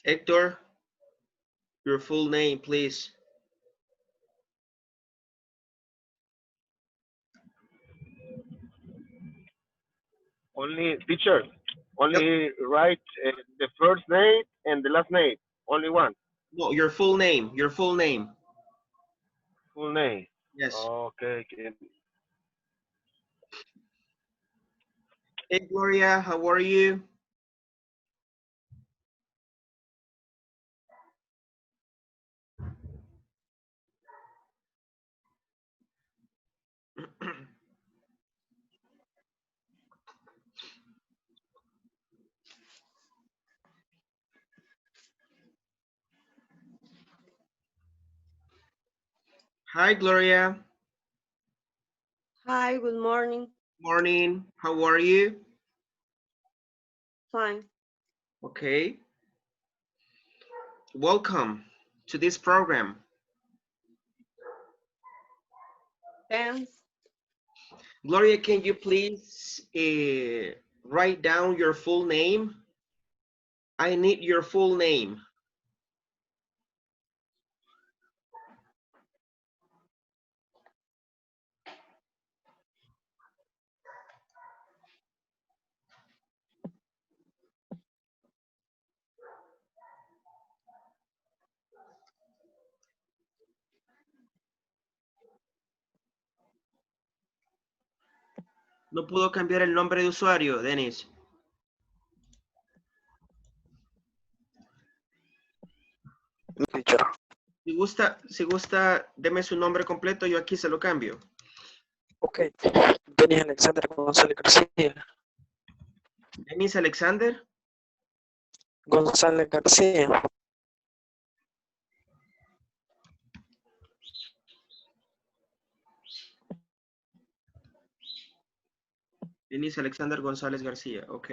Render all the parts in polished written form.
Hector, your full name, please. Only teacher. Yep. Only write the first name and the last name. Only one. No, your full name. Your full name. Full name. Yes. Okay. Hey, Gloria, how are you? Hi, Gloria. Hi, good morning. Morning. How are you? Fine. Okay. Welcome to this program. Thanks. Gloria, can you please write down your full name? I need your full name. No pudo cambiar el nombre de usuario, Denis. Teacher. Si gusta, deme su nombre completo, yo aquí se lo cambio. Ok. Denis Alexander González García. Denis Alexander. González García. Denis Alexander González García, ok.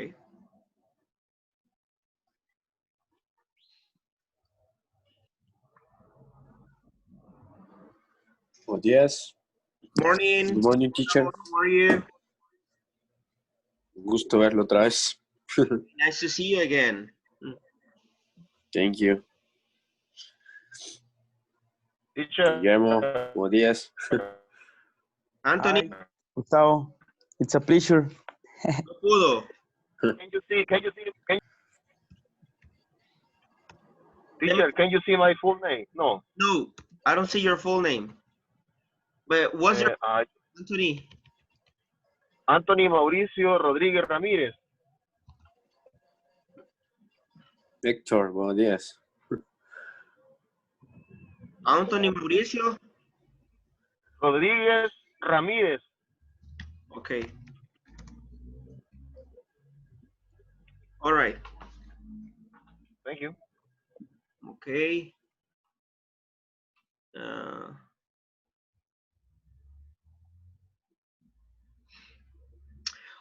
Buenos días. Morning. Good morning, teacher. How are you? Un gusto verlo otra vez. Nice to see you again. Thank you. Teacher. Guillermo, buenos días. Anthony. Hi, Gustavo. It's a pleasure. No pudo. Teacher, can you see my full name? No. No, I don't see your full name. But what's your Anthony? Anthony Mauricio Rodríguez Ramírez. Héctor, buenos días. Anthony Mauricio. Rodríguez Ramírez. Okay. All right. Thank you. Okay.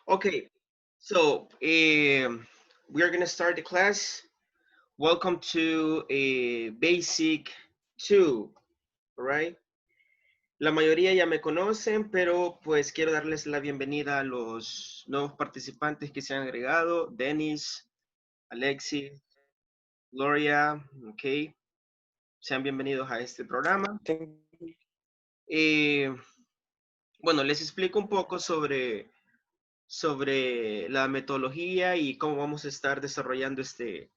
Okay. So we are gonna start the class. Welcome to a basic 2, right? La mayoría ya me conocen, pero pues quiero darles la bienvenida a los nuevos participantes que se han agregado. Denis, Alexis, Gloria, ok. Sean bienvenidos a este programa. Bueno, les explico un poco sobre la metodología y cómo vamos a estar desarrollando este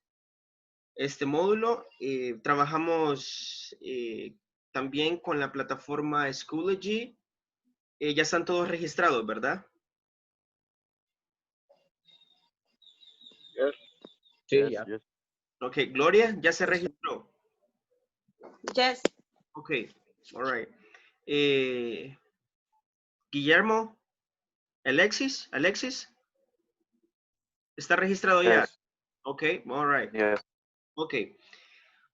módulo. Trabajamos también con la plataforma Schoology. Ya están todos registrados, ¿verdad? Yes. Sí, Yes, ya. yes. Ok, Gloria, ¿ya se registró? Yes. Ok, all right. Guillermo, Alexis, ¿está registrado ya? Yes. Ok, all right. Yes. Ok.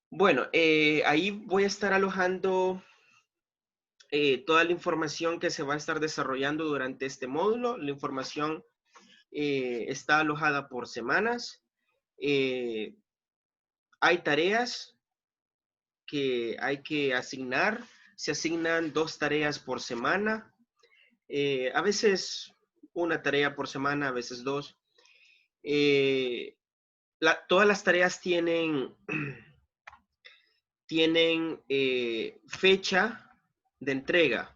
Bueno, ahí voy a estar alojando toda la información que se va a estar desarrollando durante este módulo. La información está alojada por semanas. Hay tareas que hay que asignar. Se asignan 2 tareas por semana. A veces una tarea por semana, a veces 2. todas las tareas tienen, tienen fecha de entrega.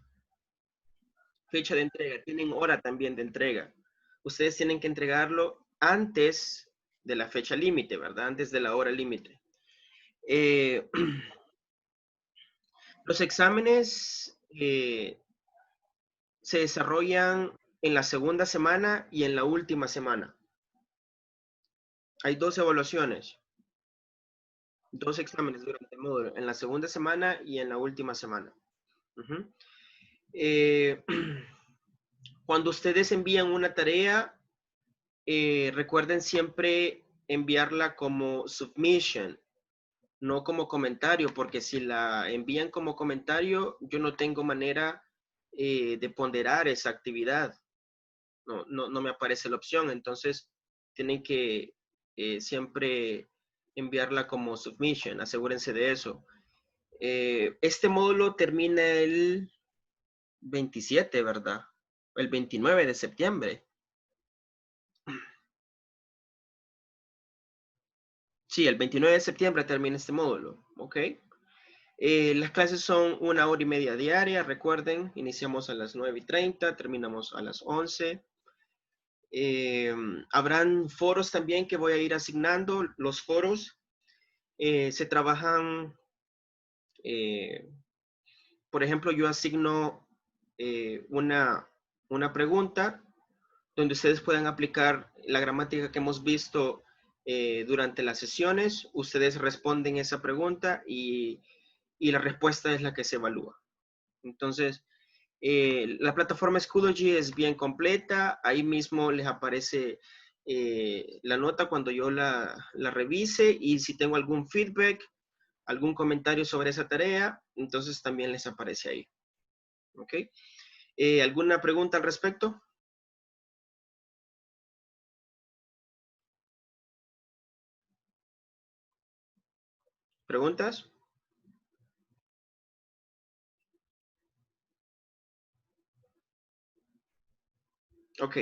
Fecha de entrega. Tienen hora también de entrega. Ustedes tienen que entregarlo antes de la fecha límite, ¿verdad? Antes de la hora límite. Los exámenes se desarrollan en la segunda semana y en la última semana. Hay 2 evaluaciones, 2 exámenes durante el módulo, en la segunda semana y en la última semana. Cuando ustedes envían una tarea, recuerden siempre enviarla como submission, no como comentario, porque si la envían como comentario, yo no tengo manera de ponderar esa actividad. No me aparece la opción, entonces tienen que siempre enviarla como submission, asegúrense de eso. Este módulo termina el 27, ¿verdad? El 29 de septiembre. Sí, el 29 de septiembre termina este módulo, ¿ok? Las clases son 1 hora y media diaria, recuerden, iniciamos a las 9:30, terminamos a las 11. Habrán foros también que voy a ir asignando. Los foros se trabajan, por ejemplo, yo asigno una pregunta donde ustedes puedan aplicar la gramática que hemos visto durante las sesiones. Ustedes responden esa pregunta y la respuesta es la que se evalúa. Entonces, la plataforma Schoology es bien completa. Ahí mismo les aparece la nota cuando yo la revise, y si tengo algún feedback, algún comentario sobre esa tarea, entonces también les aparece ahí. ¿Ok? ¿Alguna pregunta al respecto? ¿Preguntas? Ok.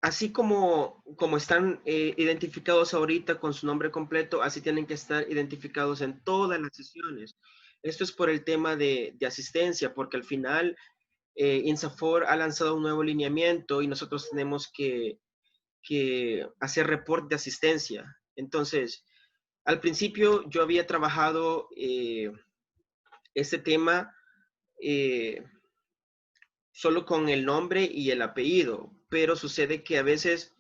Así como están identificados ahorita con su nombre completo, así tienen que estar identificados en todas las sesiones. Esto es por el tema de asistencia, porque al final INSAFOR ha lanzado un nuevo lineamiento y nosotros tenemos que hacer report de asistencia. Entonces, al principio yo había trabajado este tema solo con el nombre y el apellido, pero sucede que a veces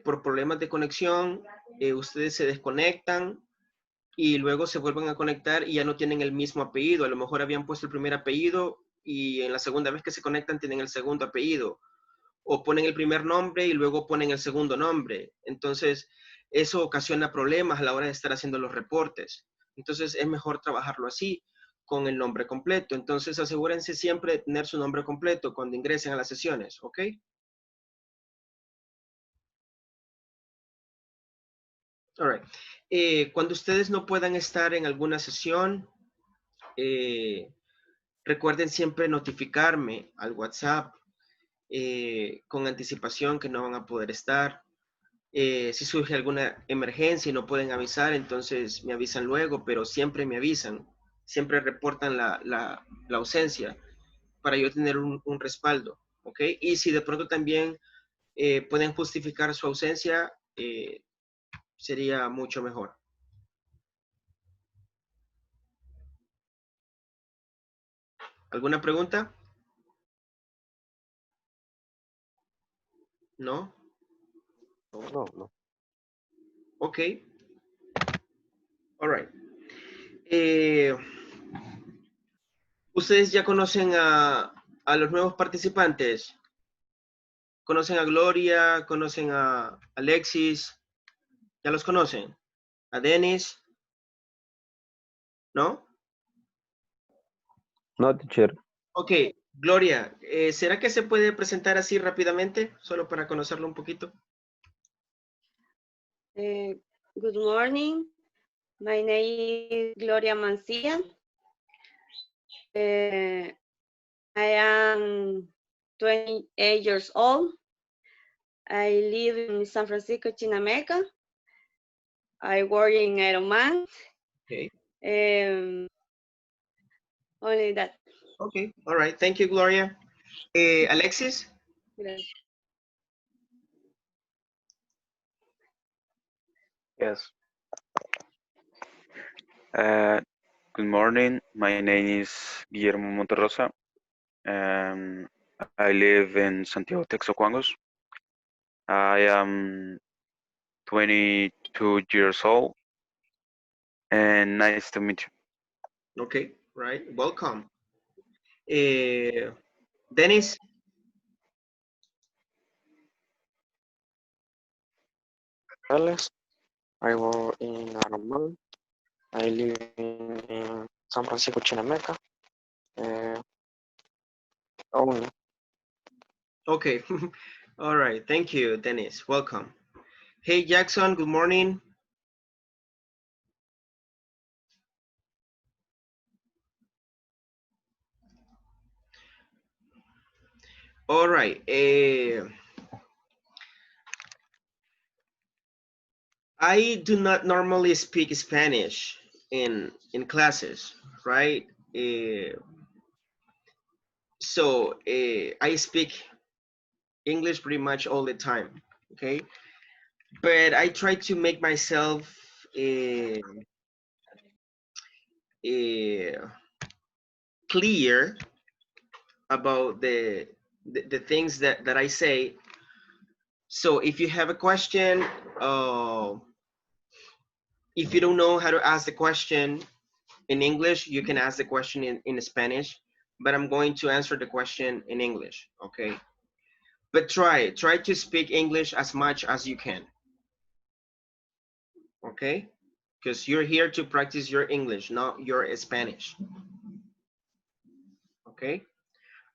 por problemas de conexión ustedes se desconectan y luego se vuelven a conectar y ya no tienen el mismo apellido. A lo mejor habían puesto el primer apellido y en la segunda vez que se conectan tienen el segundo apellido, o ponen el primer nombre y luego ponen el segundo nombre. Entonces, eso ocasiona problemas a la hora de estar haciendo los reportes. Entonces, es mejor trabajarlo así, con el nombre completo. Entonces, asegúrense siempre de tener su nombre completo cuando ingresen a las sesiones, ¿ok? All right. Cuando ustedes no puedan estar en alguna sesión, recuerden siempre notificarme al WhatsApp con anticipación que no van a poder estar. Si surge alguna emergencia y no pueden avisar, entonces me avisan luego, pero siempre me avisan, siempre reportan la ausencia para yo tener un respaldo, ¿ok? Y si de pronto también pueden justificar su ausencia, sería mucho mejor. ¿Alguna pregunta? ¿No? No. Ok. All right. Eh, ¿Ustedes ya conocen a los nuevos participantes? ¿Conocen a Gloria? ¿Conocen a Alexis? ¿Ya los conocen? ¿A Dennis? ¿No? No, teacher. Ok, Gloria, ¿será que se puede presentar así rápidamente? Solo para conocerlo un poquito. Good morning. My name is Gloria Mancia. I am 28 years old. I live in San Francisco, Chinameca. I work in Aeroman. Okay. Only that. Okay. All right. Thank you, Gloria. Alexis? Gracias. Yes. Good morning. My name is Guillermo Monterrosa. I live in Santiago, Texocuangos. I am 22 years old, and nice to meet you. Okay. Right. Welcome. Dennis? Alex, I work in Aeromal. I live in San Francisco, Chinameca. Uh, only. Okay. All right. Thank you, Dennis. Welcome. Hey, Jackson. Good morning. All right. I do not normally speak Spanish in classes, right? So I speak English pretty much all the time. Okay, but I try to make myself uh, clear about the things that I say. So if you have a question, uh, if you don't know how to ask the question in English, you can ask the question in Spanish, but I'm going to answer the question in English, okay? But try to speak English as much as you can, okay? Because you're here to practice your English, not your Spanish, okay?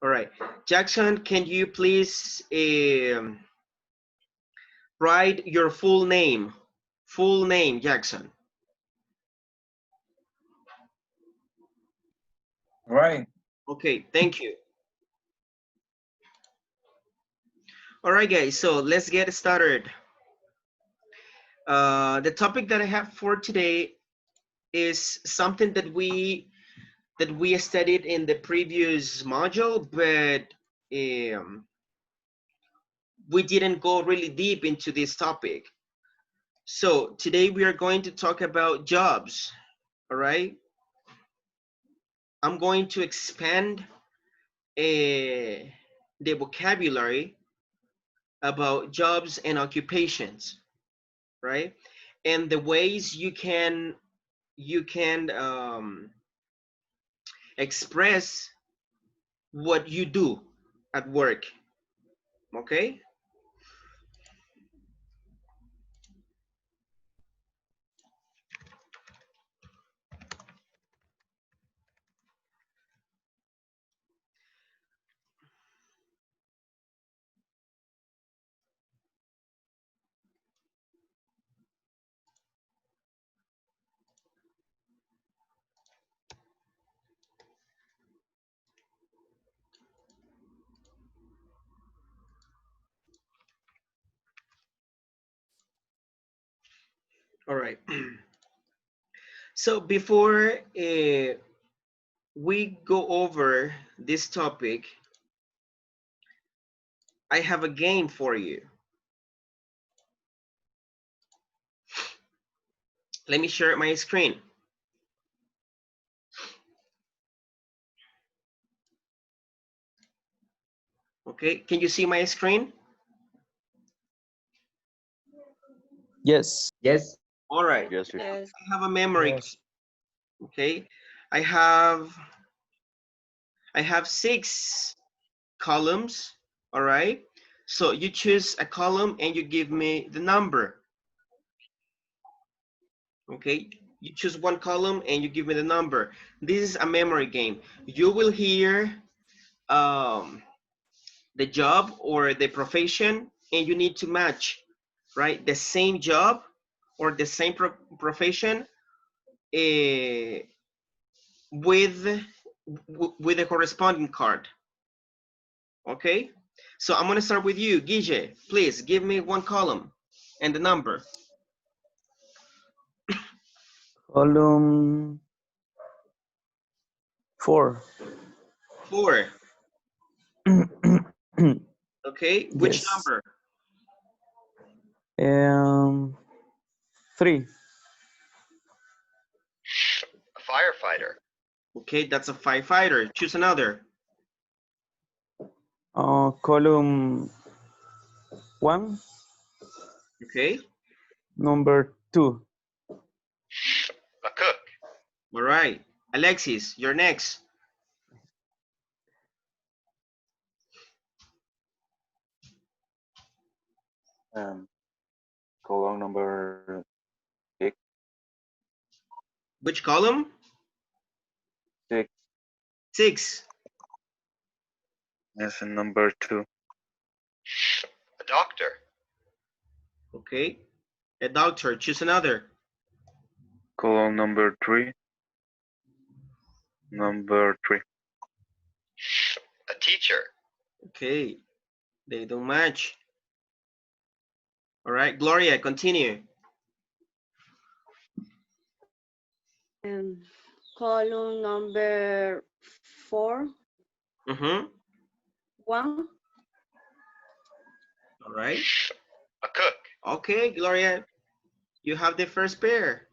All right, Jackson, can you please write your full name? Full name, Jackson. Right. Okay, thank you. All right, guys, so let's get started. The topic that I have for today is something that we studied in the previous module, but we didn't go really deep into this topic. So today we are going to talk about jobs. All right. I'm going to expand the vocabulary about jobs and occupations, right? And the ways you can express what you do at work. Okay. All right. So before we go over this topic, I have a game for you. Let me share my screen. Okay, can you see my screen? Yes. Yes. All right, Yes, Yes. I have a memory. Yes. Okay, I have 6 columns. All right, so you choose a column and you give me the number. Okay, you choose one column and you give me the number. This is a memory game. You will hear the job or the profession, and you need to match, right? The same job or the same profession uh, with the corresponding card. Okay, So I'm gonna start with you, Guille. Please give me one column and the number. Column 4. 4. Okay, which Yes. number? 3. A firefighter. Okay, that's a firefighter. Choose another. Column 1. Okay, Number 2. A cook. all right. Alexis, you're next. Column number 6. Which column? 6. 6. Yes, and number 2. A doctor. Okay, a doctor. Choose another. Column number 3. Number 3. A teacher. Okay, they don't match. All right, Gloria, continue. Column number 4, Mm-hmm. 1. All right. A cook. Okay, Gloria, you have the first pair.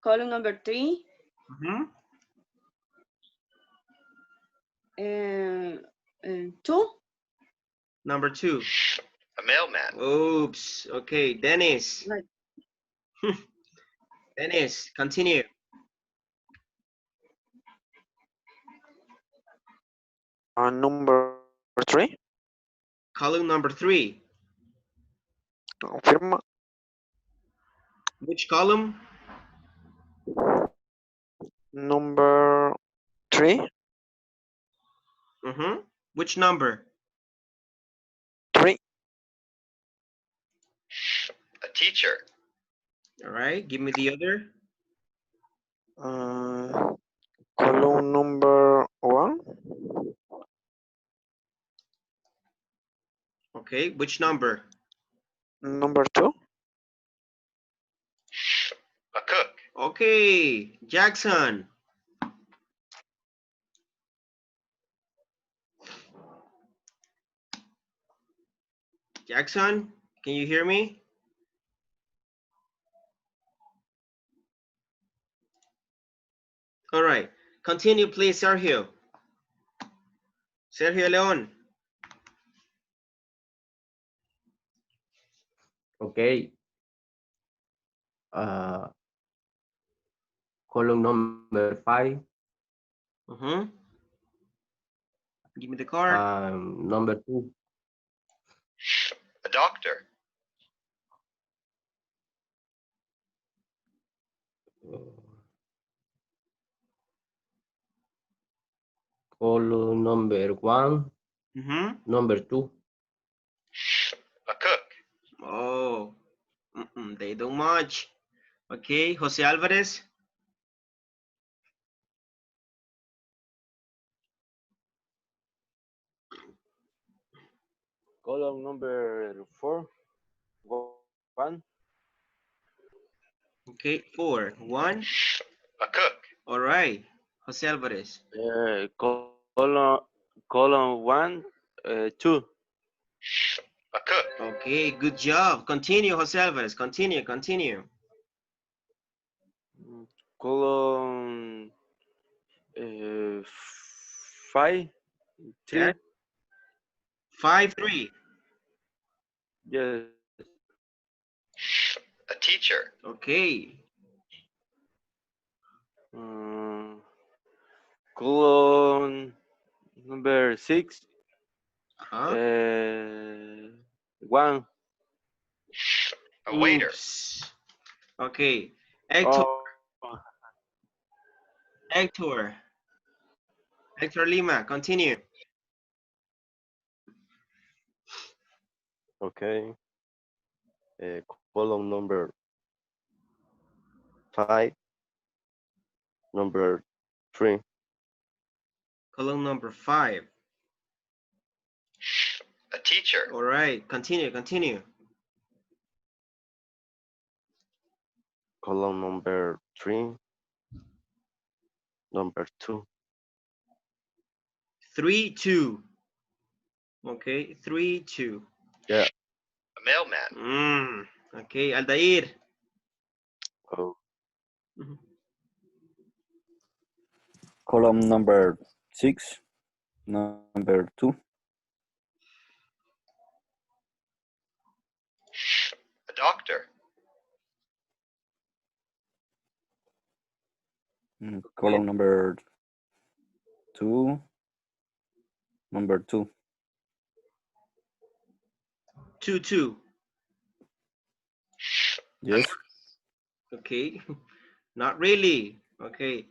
Column number 3, Mm-hmm. 2. Number 2. A mailman. Oops. Okay, Dennis. Right. Dennis, continue. Number 3. Column number 3. Confirma. Which column? Number 3. Mm-hmm. Which number? 3. A teacher. All right, give me the other. Column number 1. Okay, which number? Number 2. A cook. Okay, Jackson. Jackson, can you hear me? All right, continue, please, Sergio. Sergio León. Okay. Uh, Column number 5. Mm-hmm. Give me the card. Number 2. A doctor. Column number 1. Mm-hmm. Number 2. A cook. Oh, they don't match. Okay, Jose Alvarez. Column number 4, 1. Okay, 4, 1. A cook. All right, Jose Alvarez. Column 1, 2. A cook. Okay, good job. Continue, Jose Alvarez. Continue, continue. Column 5, 3. Yeah. 5, 3. Yes. A teacher. Okay. Column number 6, Huh? 1. A waiter. Oops. Okay. Hector, Oh, Hector. Hector Lima, continue. Okay. Column number 5, Number 3. Column number 5. A teacher. All right, continue. Column number 3. Number 2. 3, 2. Okay, 3, 2. Yeah. A mailman. Okay, Aldair. Oh, Mhm. Column number 6, number 2. A doctor. Column number 2, number 2. 2, 2. Yes. Okay, not really. Okay,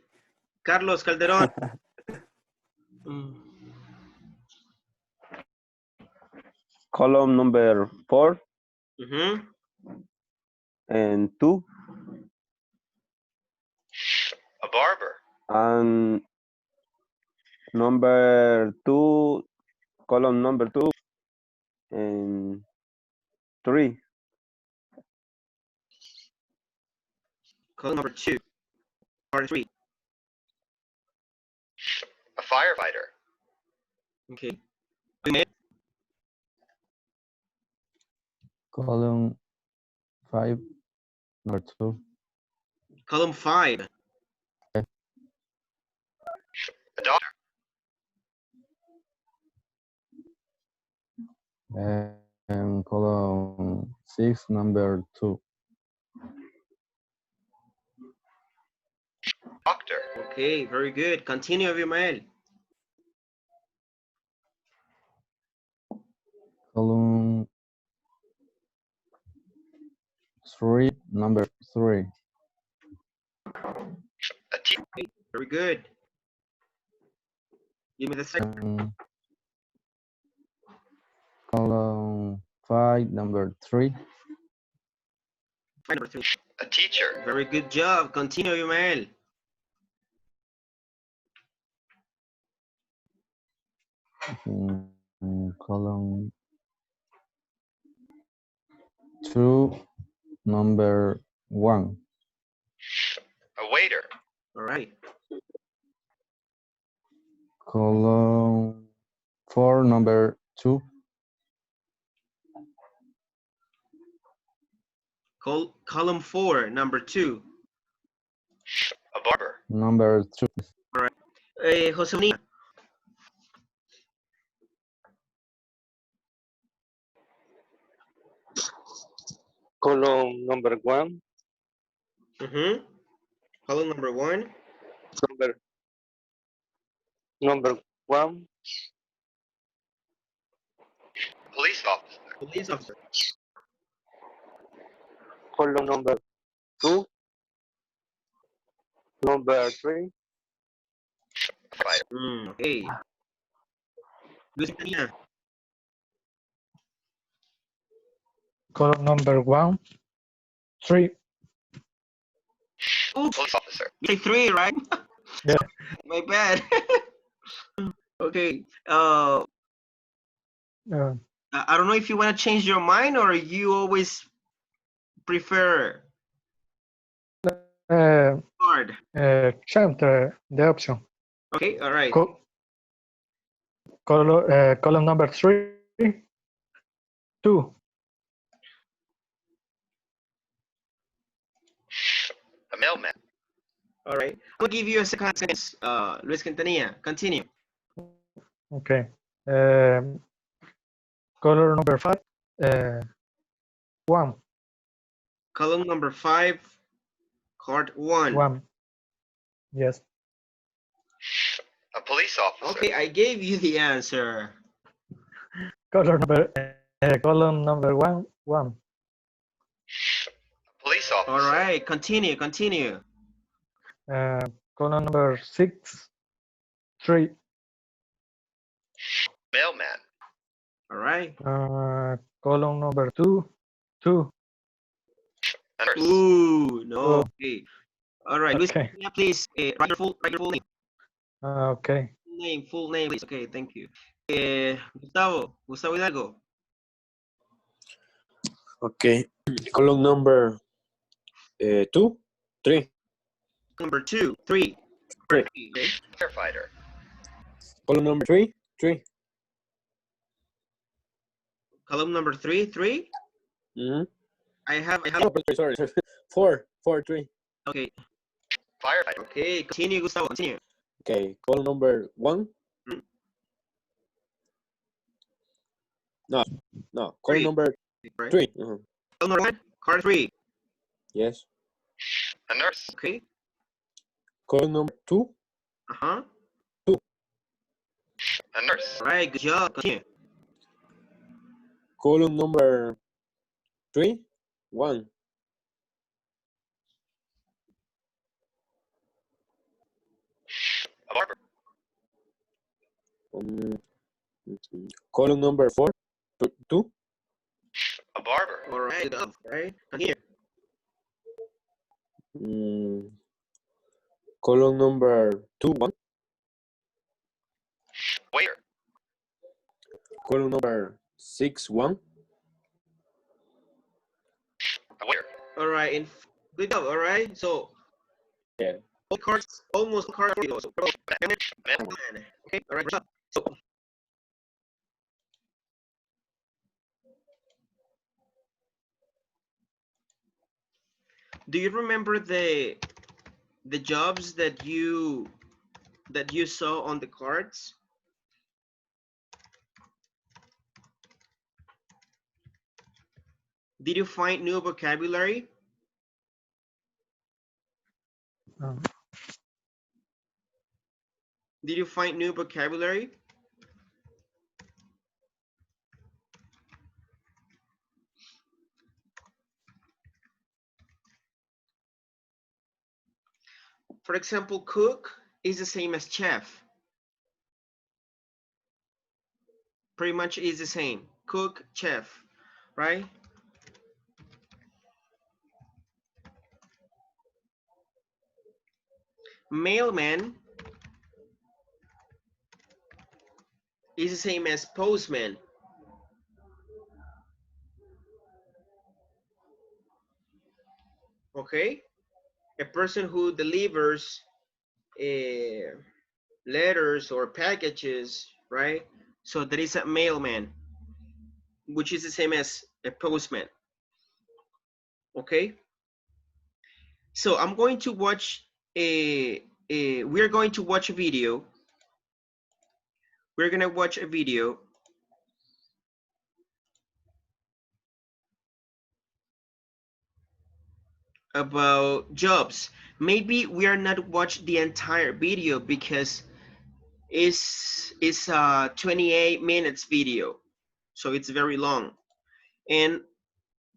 Carlos Calderon. Mm. Column number 4 Mhm. and 2 A barber. and number 2, column number 2 and 3. Column number 2, part 3. A firefighter. Okay. Column 5, number 2. Column 5. A doctor. And column 6, number 2. Doctor. Okay, very good. Continue, Abimael. Column 3, number 3. A teacher. Okay, very good. Give me the second. And column 5, number 3. Number 3. A teacher. Very good job. Continue, Abimael. Column 2, number 1. A waiter. All right. Column 4, number 2. Column 4, number 2. A barber. Number 2. All right. Jose Bonilla. column number 1. Mm-hmm. Column number 1. Number 1. Police officer. Police officer. Column number 2. Number 3. Firefighter. Okay. Luis Bonilla. Column number 1, 3. Oops. Police officer. You say 3, right? Yeah. My bad. Okay. I don't know if you want to change your mind or you always prefer hard. Change the option. Okay, all right. Column number 3, 2. A mailman. All right. I'll give you a second sentence. Luis Quintanilla, continue. Okay. Column number 5, 1. Column number 5, card 1. 1. Yes. A police officer. Okay, I gave you the answer. Column number 1, 1. Police officer. All right, continue. Column number 6, 3. Mailman. All right. Column number 2, 2. A nurse. Ooh, no. Okay. All right, Luis, Okay. yeah, please write your full name. Okay. Full name, please. Okay, thank you. Gustavo Hidalgo. Okay. Column number 2, 3. Number 2, 3. Three. Okay. Firefighter. Column number 3, 3. Column number 3, 3. Mm-hmm. I have. Oh, sorry. 4, 3. Okay. Firefighter. Okay, continue, Gustavo. Continue. Okay. Column number 1. Mm. No. Column number Right. 3. Uh-huh. Column number 1, card 3. Yes. A nurse. Okay. Column number 2. Uh-huh. 2. A nurse. All right, good job. Continue. Column number 3, 1. A barber. Column number 4, 2. A barber. All right, good job. All right, continue. Column number 2, 1. Waiter. Column number 6, 1. A waiter. All right, and good job. All right, so Yeah. all cards, almost cards. So, Mailman. okay, all right, good job. So, do you remember the jobs that you saw on the cards? Did you find new vocabulary? Did you find new vocabulary? For example, cook is the same as chef. Pretty much is the same. Cook, chef, right? Mailman is the same as postman. Okay? A person who delivers letters or packages, right? So there is a mailman, which is the same as a postman. Okay? So I'm going to watch we're going to watch a video. We're gonna watch a video about jobs. Maybe we are not watch the entire video because it's a 28 minutes video, so it's very long, and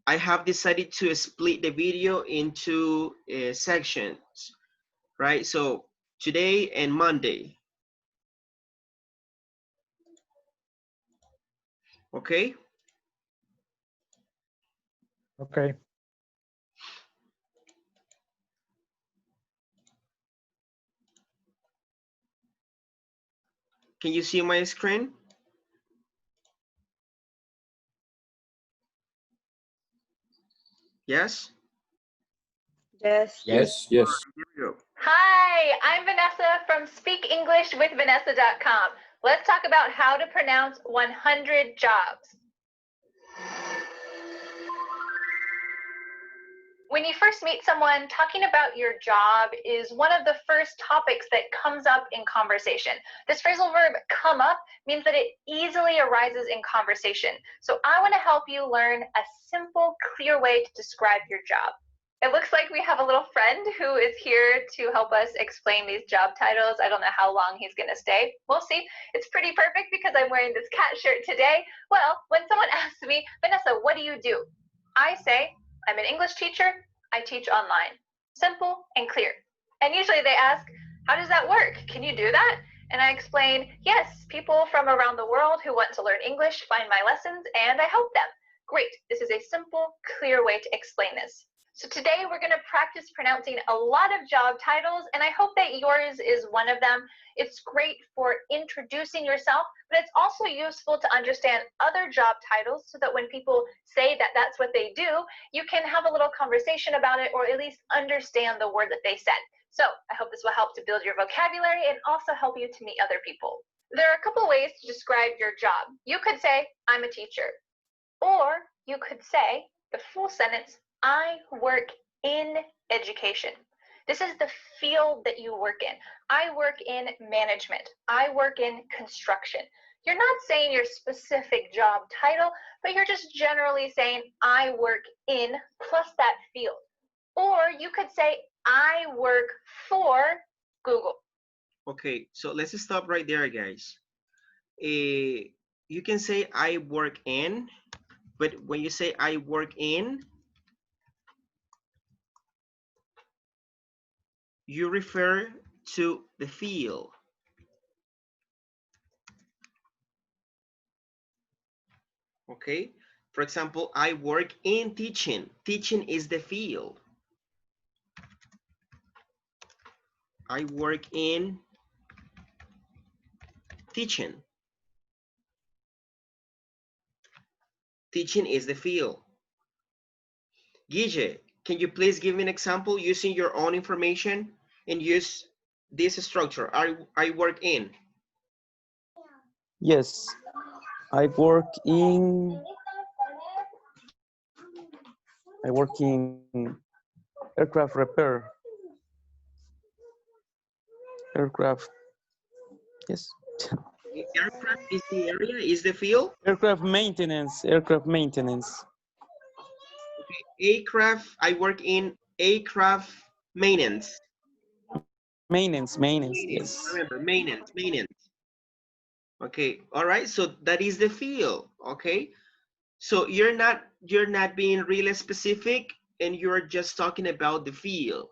I have decided to split the video into sections, right? So today and Monday. Okay. Okay. Can you see my screen? Yes? Yes. Yes. Here we go. Hi, I'm Vanessa from speakenglishwithvanessa.com. Let's talk about how to pronounce 100 jobs. When you first meet someone, talking about your job is one of the first topics that comes up in conversation. This phrasal verb, come up, means that it easily arises in conversation. So I want to help you learn a simple, clear way to describe your job. It looks like we have a little friend who is here to help us explain these job titles. I don't know how long he's going to stay. We'll see. It's pretty perfect because I'm wearing this cat shirt today. Well, when someone asks me, Vanessa, what do you do? I say, I'm an English teacher. I teach online. Simple and clear. And usually they ask, how does that work? Can you do that? And I explain, yes, people from around the world who want to learn English find my lessons and I help them. Great. This is a simple, clear way to explain this. So today we're going to practice pronouncing a lot of job titles, and I hope that yours is one of them. It's great for introducing yourself, but it's also useful to understand other job titles so that when people say that that's what they do, you can have a little conversation about it or at least understand the word that they said. So I hope this will help to build your vocabulary and also help you to meet other people. There are a couple ways to describe your job. You could say, I'm a teacher, or you could say the full sentence, I work in education. This is the field that you work in. I work in management. I work in construction. You're not saying your specific job title, but you're just generally saying, I work in plus that field. Or you could say, I work for Google. Okay, so let's stop right there, guys. You can say I work in, but when you say I work in, you refer to the field. Okay, for example, I work in teaching. Teaching is the field. I work in teaching. Teaching is the field. Guille, can you please give me an example using your own information and use this structure? I work in. Yes, I work in aircraft repair. Aircraft. Yes. Aircraft is the area, is the field? Aircraft maintenance. Aircraft maintenance. Okay. Aircraft, I work in aircraft maintenance. Maintenance, yes. Remember, maintenance. Okay, all right, so that is the field, okay? So you're not being really specific and you're just talking about the field,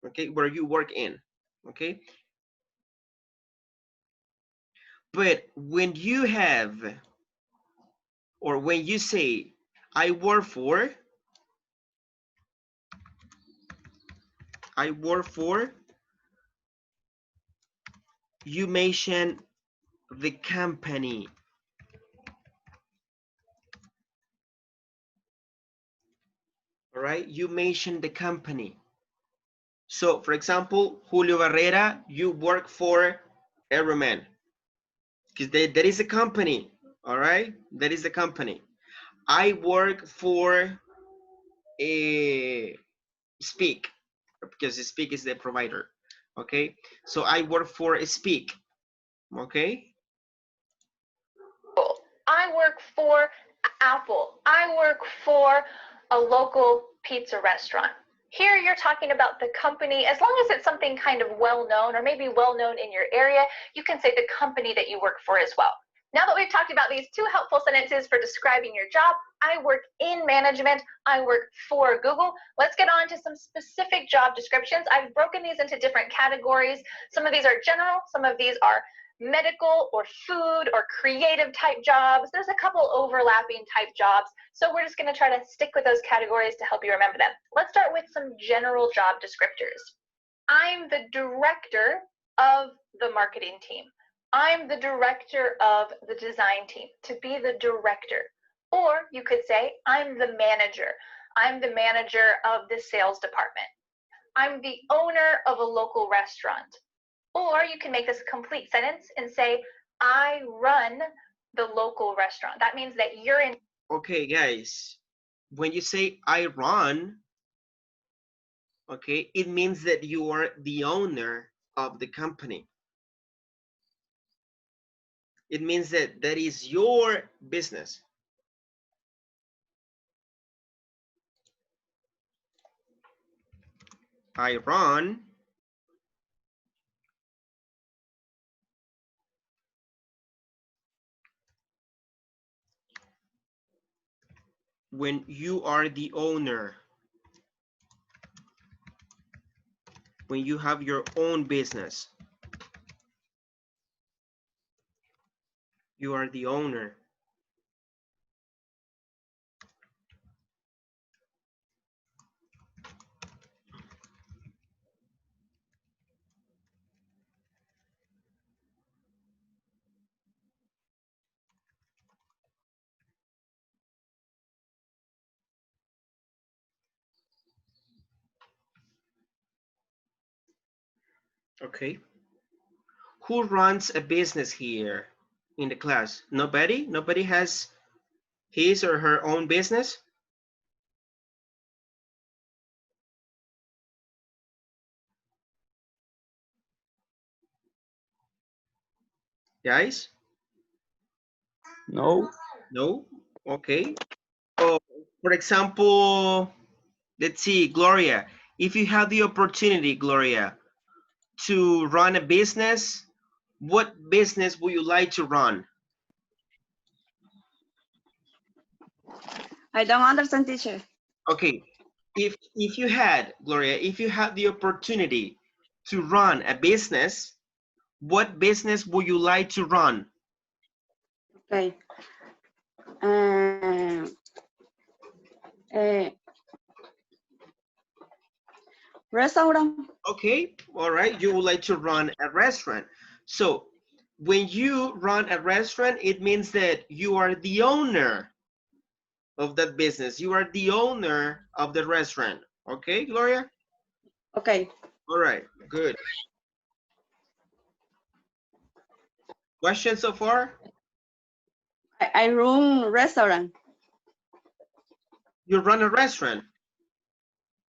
okay, where you work in, okay? But when you have, or when you say, I work for, you mention the company. All right, you mention the company. So for example, Julio Barrera, you work for Everman. Because there is a company, all right? That is the company. I work for a Speak, because Speak is the provider, okay? So I work for a Speak, okay? I work for Apple. I work for a local pizza restaurant. Here you're talking about the company. As long as it's something kind of well-known or maybe well-known in your area, you can say the company that you work for as well. Now that we've talked about these two helpful sentences for describing your job, I work in management, I work for Google, let's get on to some specific job descriptions. I've broken these into different categories. Some of these are general, some of these are medical or food or creative type jobs. There's a couple overlapping type jobs. So we're just going to try to stick with those categories to help you remember them. Let's start with some general job descriptors. I'm the director of the marketing team. I'm the director of the design team. To be the director. Or you could say, I'm the manager. I'm the manager of the sales department. I'm the owner of a local restaurant. Or you can make this a complete sentence and say, I run the local restaurant. That means that you're in. Okay, guys, when you say I run, okay, it means that you are the owner of the company. It means that that is your business. I run when you are the owner, when you have your own business, you are the owner. Okay. Who runs a business here in the class? Nobody? Nobody has his or her own business? Guys? No. No? Okay. Oh, for example, let's see, Gloria. If you have the opportunity, Gloria, to run a business, what business would you like to run? I don't understand, teacher. Okay, if you had, Gloria, if you had the opportunity to run a business, what business would you like to run? Okay. Uh, uh, restaurant. Okay, all right, you would like to run a restaurant. So when you run a restaurant, it means that you are the owner of that business. You are the owner of the restaurant. Okay, Gloria? Okay. All right, good. Questions so far? I run restaurant. You run a restaurant.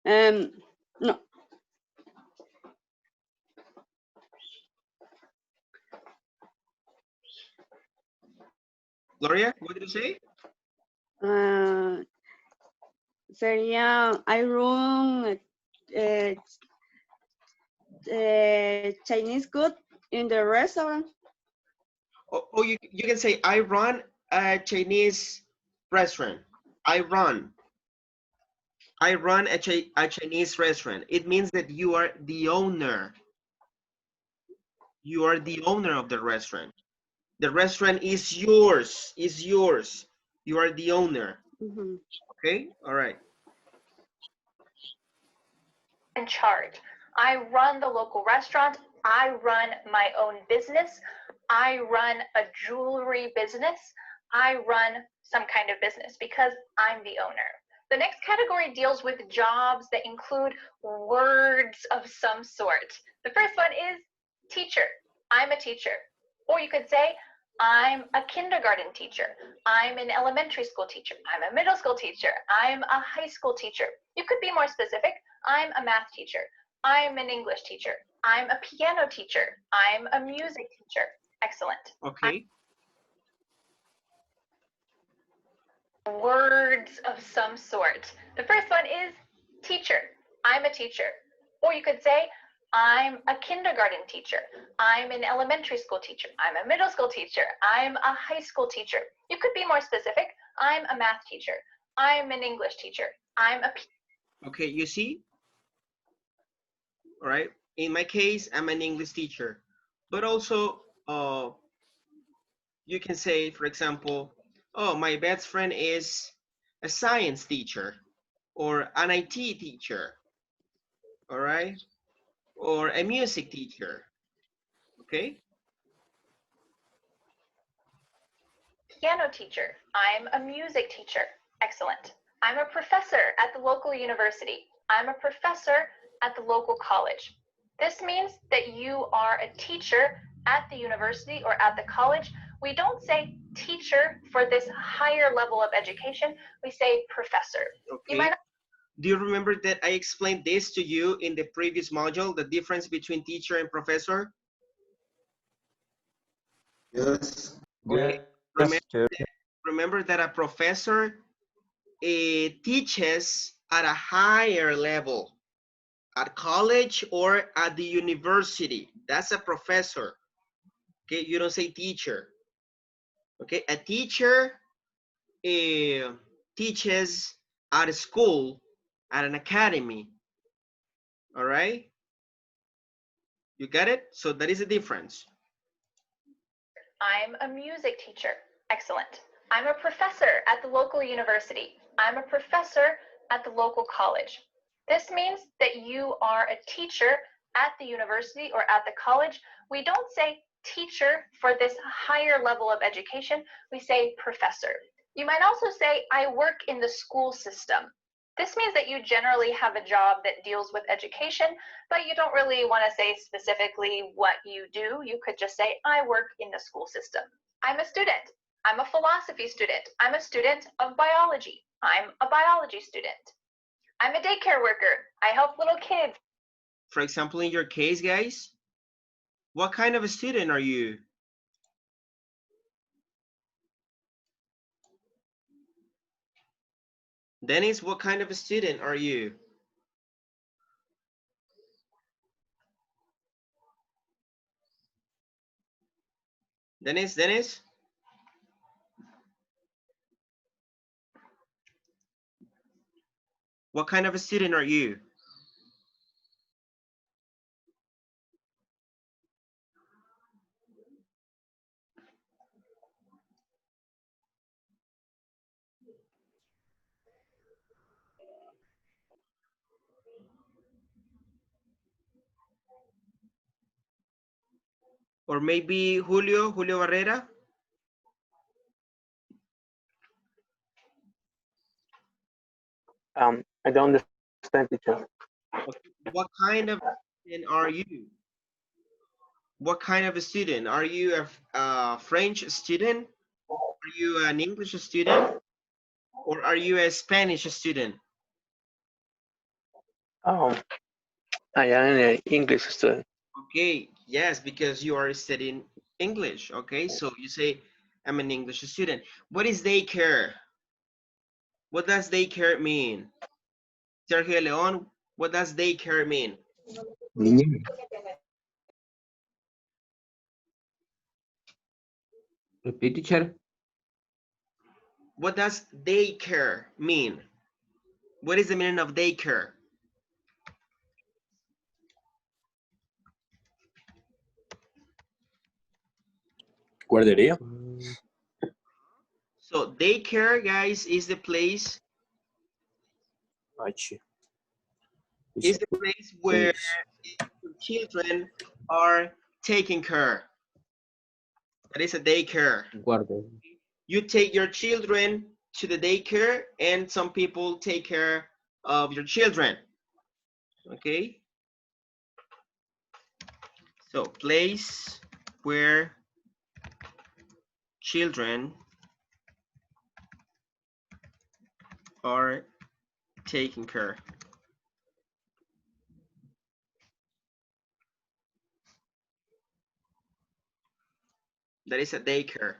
No. Gloria, what did you say? Sería, I run Chinese food in the restaurant. Oh, you can say, I run a Chinese restaurant. I run a Chinese restaurant. It means that you are the owner. You are the owner of the restaurant. The restaurant is yours, You are the owner. Mm-hmm. Okay, all right. In charge. I run the local restaurant. I run my own business. I run a jewelry business. I run some kind of business because I'm the owner. The next category deals with jobs that include words of some sort. The first one is teacher. I'm a teacher. Or you could say, I'm a kindergarten teacher. I'm an elementary school teacher. I'm a middle school teacher. I'm a high school teacher. You could be more specific. I'm a math teacher. I'm an English teacher. I'm a piano teacher. I'm a music teacher. Excellent. Okay. Words of some sort. The first one is teacher. I'm a teacher. Or you could say, I'm a kindergarten teacher. I'm an elementary school teacher. I'm a middle school teacher. I'm a high school teacher. You could be more specific. I'm a math teacher. I'm an English teacher. I'm a... Okay, you see? All right. In my case, I'm an English teacher. But also, you can say, for example, oh, my best friend is a science teacher or an IT teacher. All right. Or a music teacher. Okay. Piano teacher. I'm a music teacher. Excellent. I'm a professor at the local university. I'm a professor at the local college. This means that you are a teacher at the university or at the college. We don't say teacher for this higher level of education. We say professor. Okay. You might not... Do you remember that I explained this to you in the previous module, the difference between teacher and professor? Yes. Okay. Remember that a professor teaches at a higher level, at college or at the university. That's a professor. Okay, you don't say teacher. Okay, a teacher teaches at a school, at an academy. All right, you got it? So that is the difference. I'm a music teacher. Excellent. I'm a professor at the local university. I'm a professor at the local college. This means that you are a teacher at the university or at the college. We don't say teacher for this higher level of education. We say professor. You might also say, I work in the school system. This means that you generally have a job that deals with education, but you don't really want to say specifically what you do. You could just say, I work in the school system. I'm a student. I'm a philosophy student. I'm a student of biology. I'm a biology student. I'm a daycare worker. I help little kids. For example, in your case, guys, what kind of a student are you? Dennis, what kind of a student are you? Dennis? What kind of a student are you? Or maybe Julio Barrera? I don't understand, teacher. What kind of student are you? What kind of a student? Are you a French student? Are you an English student? Or are you a Spanish student? Oh, I am an English student. Okay, yes, because you are studying English. Okay, so you say, I'm an English student. What is daycare? What does daycare mean? Sergio Leon, what does daycare mean? Repeat, teacher. What does daycare mean? What is the meaning of daycare? Guardería. So daycare, guys, is the place. Is the place where children are taken care. That is a daycare. Guarde. You take your children to the daycare, and some people take care of your children. Okay. So place where children are taken care. That is a daycare.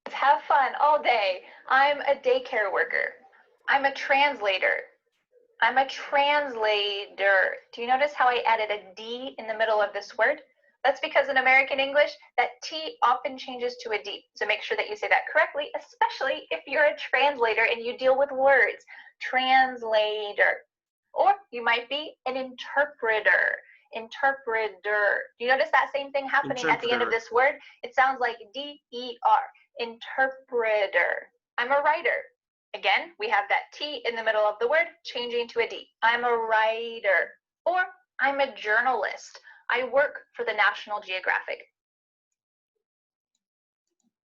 Have fun all day. I'm a daycare worker. I'm a translator. I'm a translator. Do you notice how I added a D in the middle of this word? That's because in American English, that T often changes to a D. So make sure that you say that correctly, especially if you're a translator and you deal with words. Translator. Or you might be an interpreter. Interpreter. Do you notice that same thing happening at the end of this word? It sounds like D-E-R. Interpreter. I'm a writer. Again, we have that T in the middle of the word changing to a D. I'm a writer. Or I'm a journalist. I work for the National Geographic.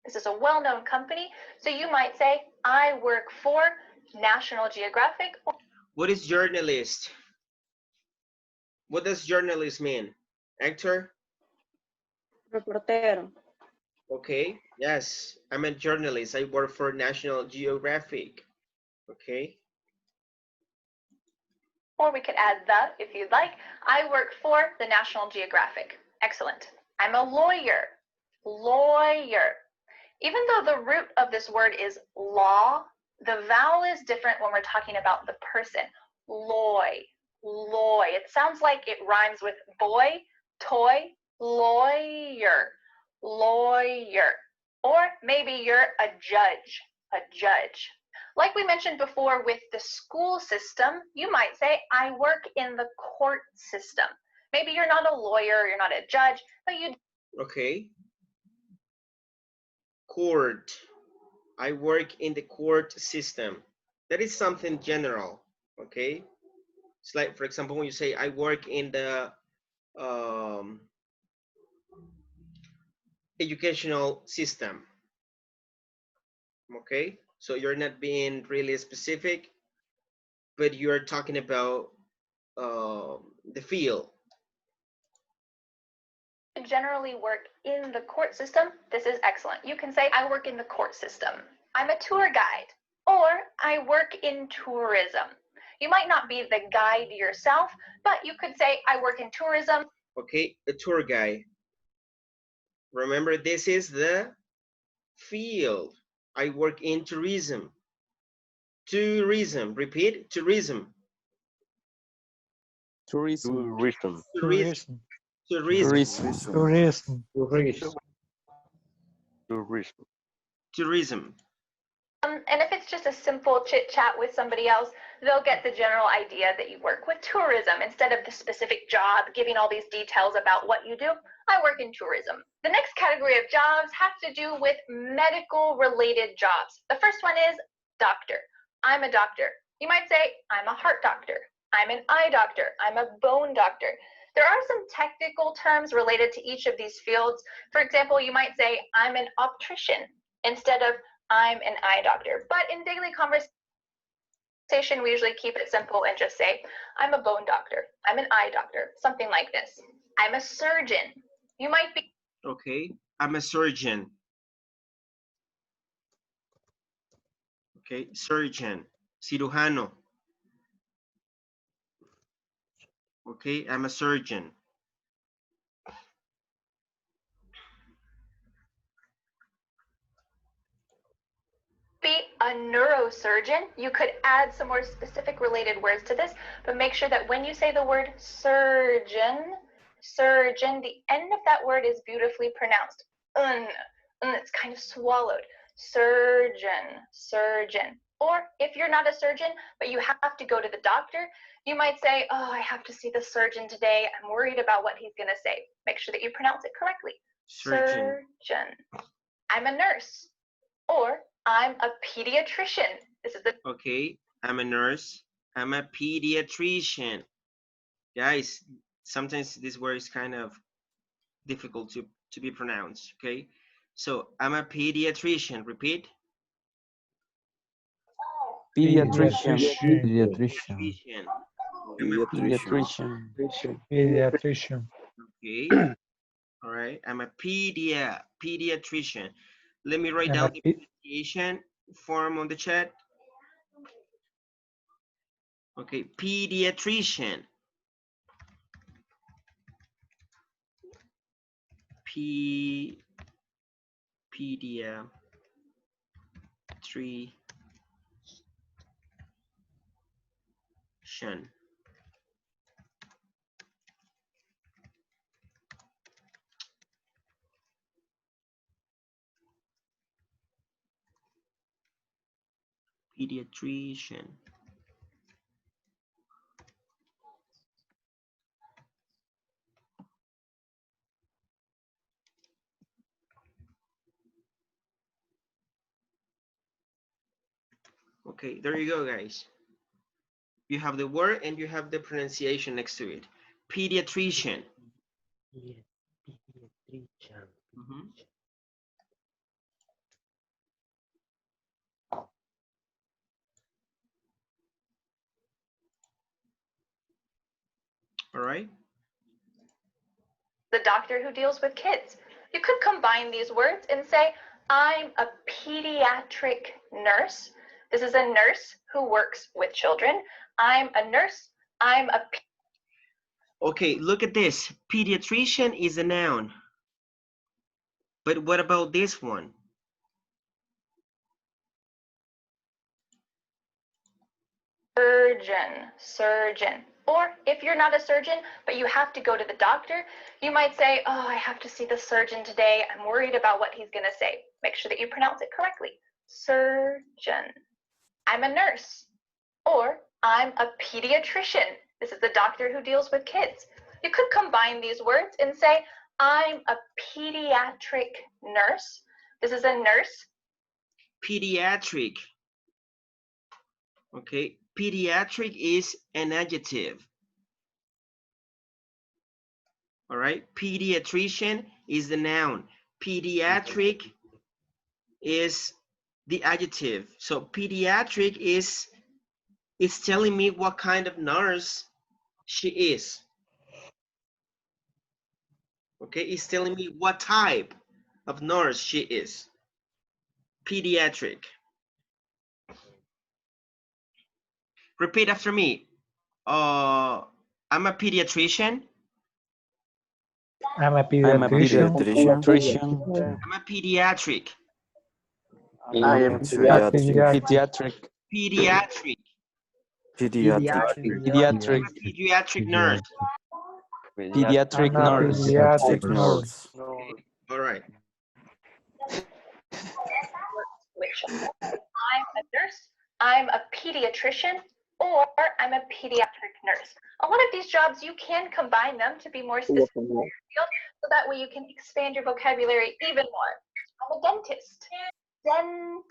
This is a well-known company, so you might say, I work for National Geographic. What is journalist? What does journalist mean? Actor? Reportero. Okay, yes, I'm a journalist. I work for National Geographic. Okay. Or we could add the if you'd like. I work for the National Geographic. Excellent. I'm a lawyer. Lawyer. Even though the root of this word is law, the vowel is different when we're talking about the person. Loy. Loy. It sounds like it rhymes with boy, toy, lawyer. Lawyer. Or maybe you're a judge. A judge. Like we mentioned before with the school system, you might say, I work in the court system. Maybe you're not a lawyer, you're not a judge, but you... Okay. Court. I work in the court system. That is something general, okay? It's like, for example, when you say, I work in the educational system, okay? So you're not being really specific, but you're talking about the field. Generally work in the court system. This is excellent. You can say, I work in the court system. I'm a tour guide, or I work in tourism. You might not be the guide yourself, but you could say, I work in tourism. Okay, a tour guide. Remember, this is the field. I work in tourism. Tourism, repeat, tourism. Tourism. Tourism. Tourism. Tourism. Tourism. Tourism. Tourism. Tourism. And if it's just a simple chit chat with somebody else, they'll get the general idea that you work with tourism instead of the specific job, giving all these details about what you do. I work in tourism. The next category of jobs has to do with medical related jobs. The first one is doctor. I'm a doctor. You might say, I'm a heart doctor. I'm an eye doctor. I'm a bone doctor. There are some technical terms related to each of these fields. For example, you might say, I'm an optician instead of I'm an eye doctor. But in daily conversation, we usually keep it simple and just say, I'm a bone doctor. I'm an eye doctor. Something like this. I'm a surgeon. You might be. Okay, I'm a surgeon. Okay, surgeon. Cirujano. Okay, I'm a surgeon. Be a neurosurgeon. You could add some more specific related words to this, but make sure that when you say the word surgeon, the end of that word is beautifully pronounced. It's kind of swallowed. Surgeon. Or if you're not a surgeon, but you have to go to the doctor, you might say, oh, I have to see the surgeon today. I'm worried about what he's going to say. Make sure that you pronounce it correctly. Surgeon. I'm a nurse. Or I'm a pediatrician. This is the. Okay, I'm a nurse. I'm a pediatrician. Guys, sometimes this word is kind of difficult to be pronounced, okay? So I'm a pediatrician. Repeat. Pediatrician. Pediatrician. I'm a Pediatrician. Pediatrician. Okay. All right. I'm a pediatrician. Let me write I'm down a the pronunciation form on the chat. Okay, pediatrician. Pediatrician. Pediatrician. Okay, there you go, guys. You have the word and you have the pronunciation next to it. Pediatrician. Mhm. All right. The doctor who deals with kids. You could combine these words and say, I'm a pediatric nurse. This is a nurse who works with children. I'm a nurse. I'm a. Okay, look at this. Pediatrician is a noun. But what about this one? Surgeon. Or if you're not a surgeon, but you have to go to the doctor, you might say, oh, I have to see the surgeon today. I'm worried about what he's going to say. Make sure that you pronounce it correctly. Surgeon. I'm a nurse. Or I'm a pediatrician. This is the doctor who deals with kids. You could combine these words and say, I'm a pediatric nurse. This is a nurse. Pediatric. Okay, pediatric is an adjective. All right, pediatrician is the noun. Pediatric is the adjective. So pediatric is telling me what kind of nurse she is. Okay, it's telling me what type of nurse she is. Pediatric. Repeat after me. I'm a pediatrician. I'm a I'm a pediatrician. pediatrician. I'm a pediatric. I am Pediatric. Pediatric. Pediatric. Pediatric nurse. Pediatric I'm a nurse. pediatric nurse. Okay. All right. Which I'm a nurse, I'm a pediatrician, or I'm a pediatric nurse. A lot of these jobs, you can combine them to be more specific in your field, so that way you can expand your vocabulary even more. I'm a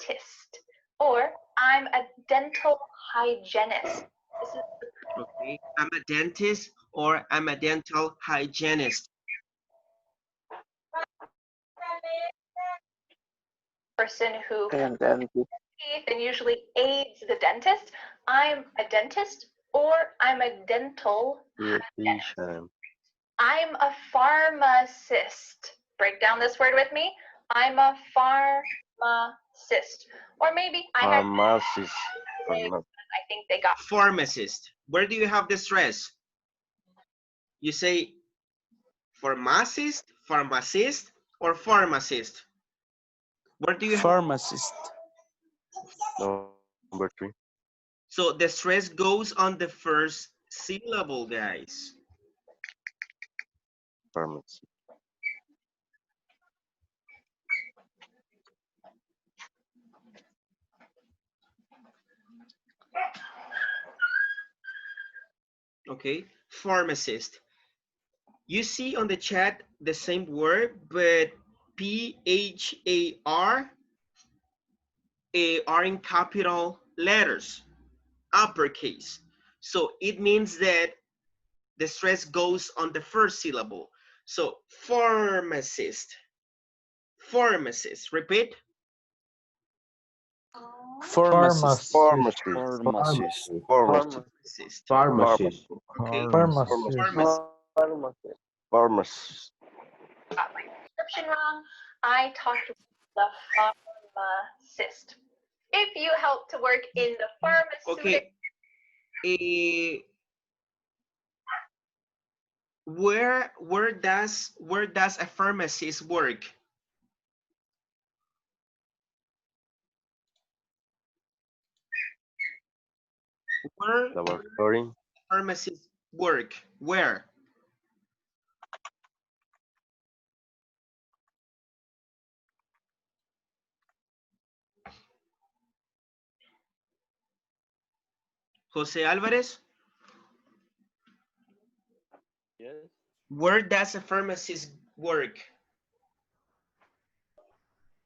dentist, or I'm a dental hygienist. This is Okay. I'm a dentist or I'm a dental hygienist. person who teeth and usually aids the dentist. I'm a dentist, or I'm a dental hygienist. I'm a pharmacist. Break down this word with me. I'm a pharmacist. Or maybe I had pharmacist. I think they got Pharmacist. Where do you have the stress? You say pharmacist, pharmacist, or pharmacist? Where do you have? Pharmacist. Number 3. So the stress goes on the first syllable, guys. Pharmacy. Okay, pharmacist. You see on the chat the same word, but P-H-A-R are in capital letters, uppercase. So it means that the stress goes on the first syllable. So pharmacist, pharmacist, repeat. Pharmacist. Pharmacist. Pharmacist. Pharmacist. Pharmacist. Okay. Pharmacist. Pharmacist. got my prescription wrong. I talked with the pharmacist. If you help to work in the pharmaceutical, Okay. Where does a pharmacist work? Where Laboratory. pharmacists work? Where? Jose Alvarez? Yes. Where does a pharmacist work?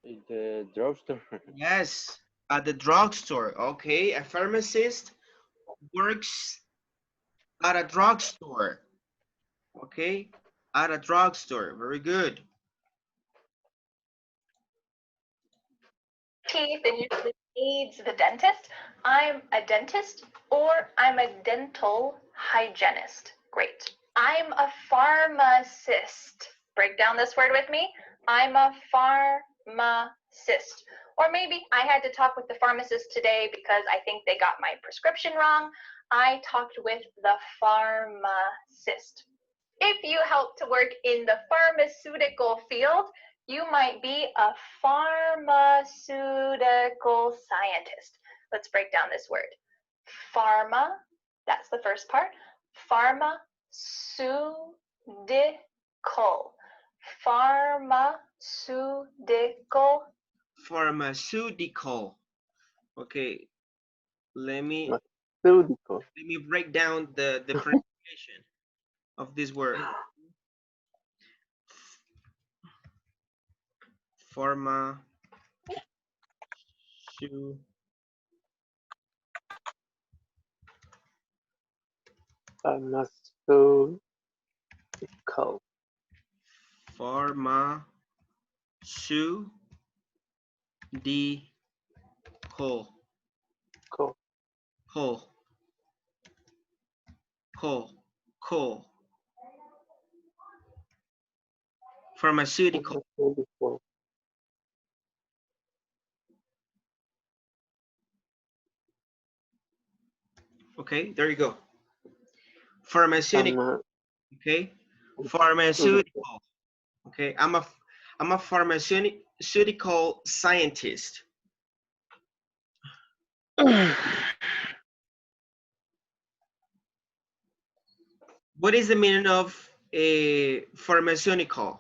In the drugstore. Yes, at the drugstore. Okay, a pharmacist works at a drugstore. Okay, at a drugstore. Very good. teeth and usually aids the dentist. I'm a dentist, or I'm a dental hygienist. Great. I'm a pharmacist. Break down this word with me. I'm a pharmacist. Or maybe I had to talk with the pharmacist today because I think they got my prescription wrong. I talked with the pharmacist. If you help to work in the pharmaceutical field, you might be a pharmaceutical scientist. Let's break down this word. Pharma, that's the first part. Pharmaceutical. Pharmaceutical. Pharmaceutical. Okay, let me break down the pronunciation of this word. Pharmaceutical. Pharmaceutical. Call. Call. Call. Call. Call. Pharmaceutical. Okay, there you go. Pharmaceutical. Okay, pharmaceutical. Okay, I'm a pharmaceutical scientist. What is the meaning of a pharmaceutical?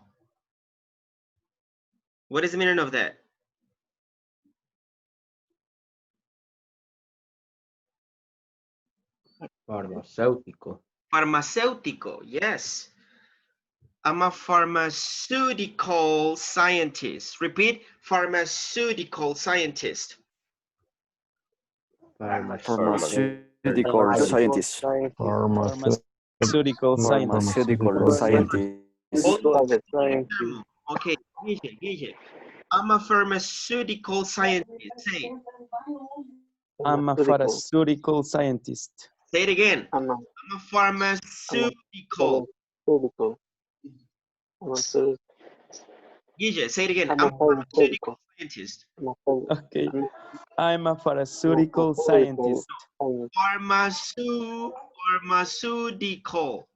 What is the meaning of that? Farmacéutico. Farmaceutical, yes. I'm a pharmaceutical scientist. Repeat, pharmaceutical scientist. Pharmaceutical scientist. Pharmaceutical scientist. Okay, Guille. I'm a pharmaceutical scientist. Say it. I'm a pharmaceutical scientist. Say it again. I'm a pharmaceutical. Guille, say it again. I'm a pharmaceutical scientist. Okay. I'm a pharmaceutical scientist. Pharmaceutical.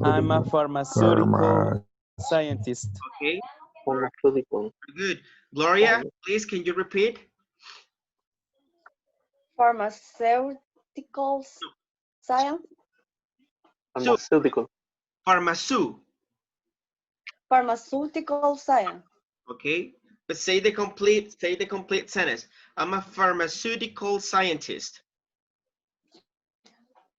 I'm a pharmaceutical scientist. Okay. Good. Gloria, please, can you repeat? Pharmaceutical science. Pharmaceutical science. Okay. But say the complete sentence. I'm a pharmaceutical scientist.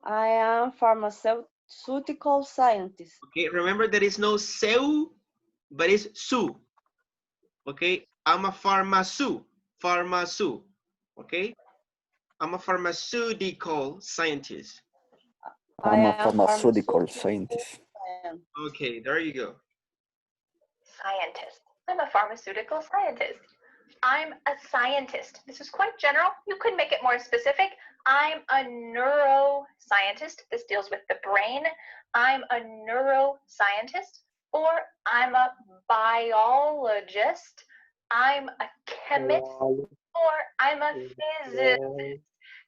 I am pharmaceutical scientist. Okay. Remember there is no seu, but it's su. Okay. I'm a pharmaceutical. Okay. I'm a pharmaceutical scientist. I'm a pharmaceutical scientist. Okay, there you go. Scientist. I'm a pharmaceutical scientist. I'm a scientist. This is quite general. You could make it more specific. I'm a neuroscientist. This deals with the brain. I'm a neuroscientist. Or I'm a biologist. I'm a chemist. Or I'm a physicist.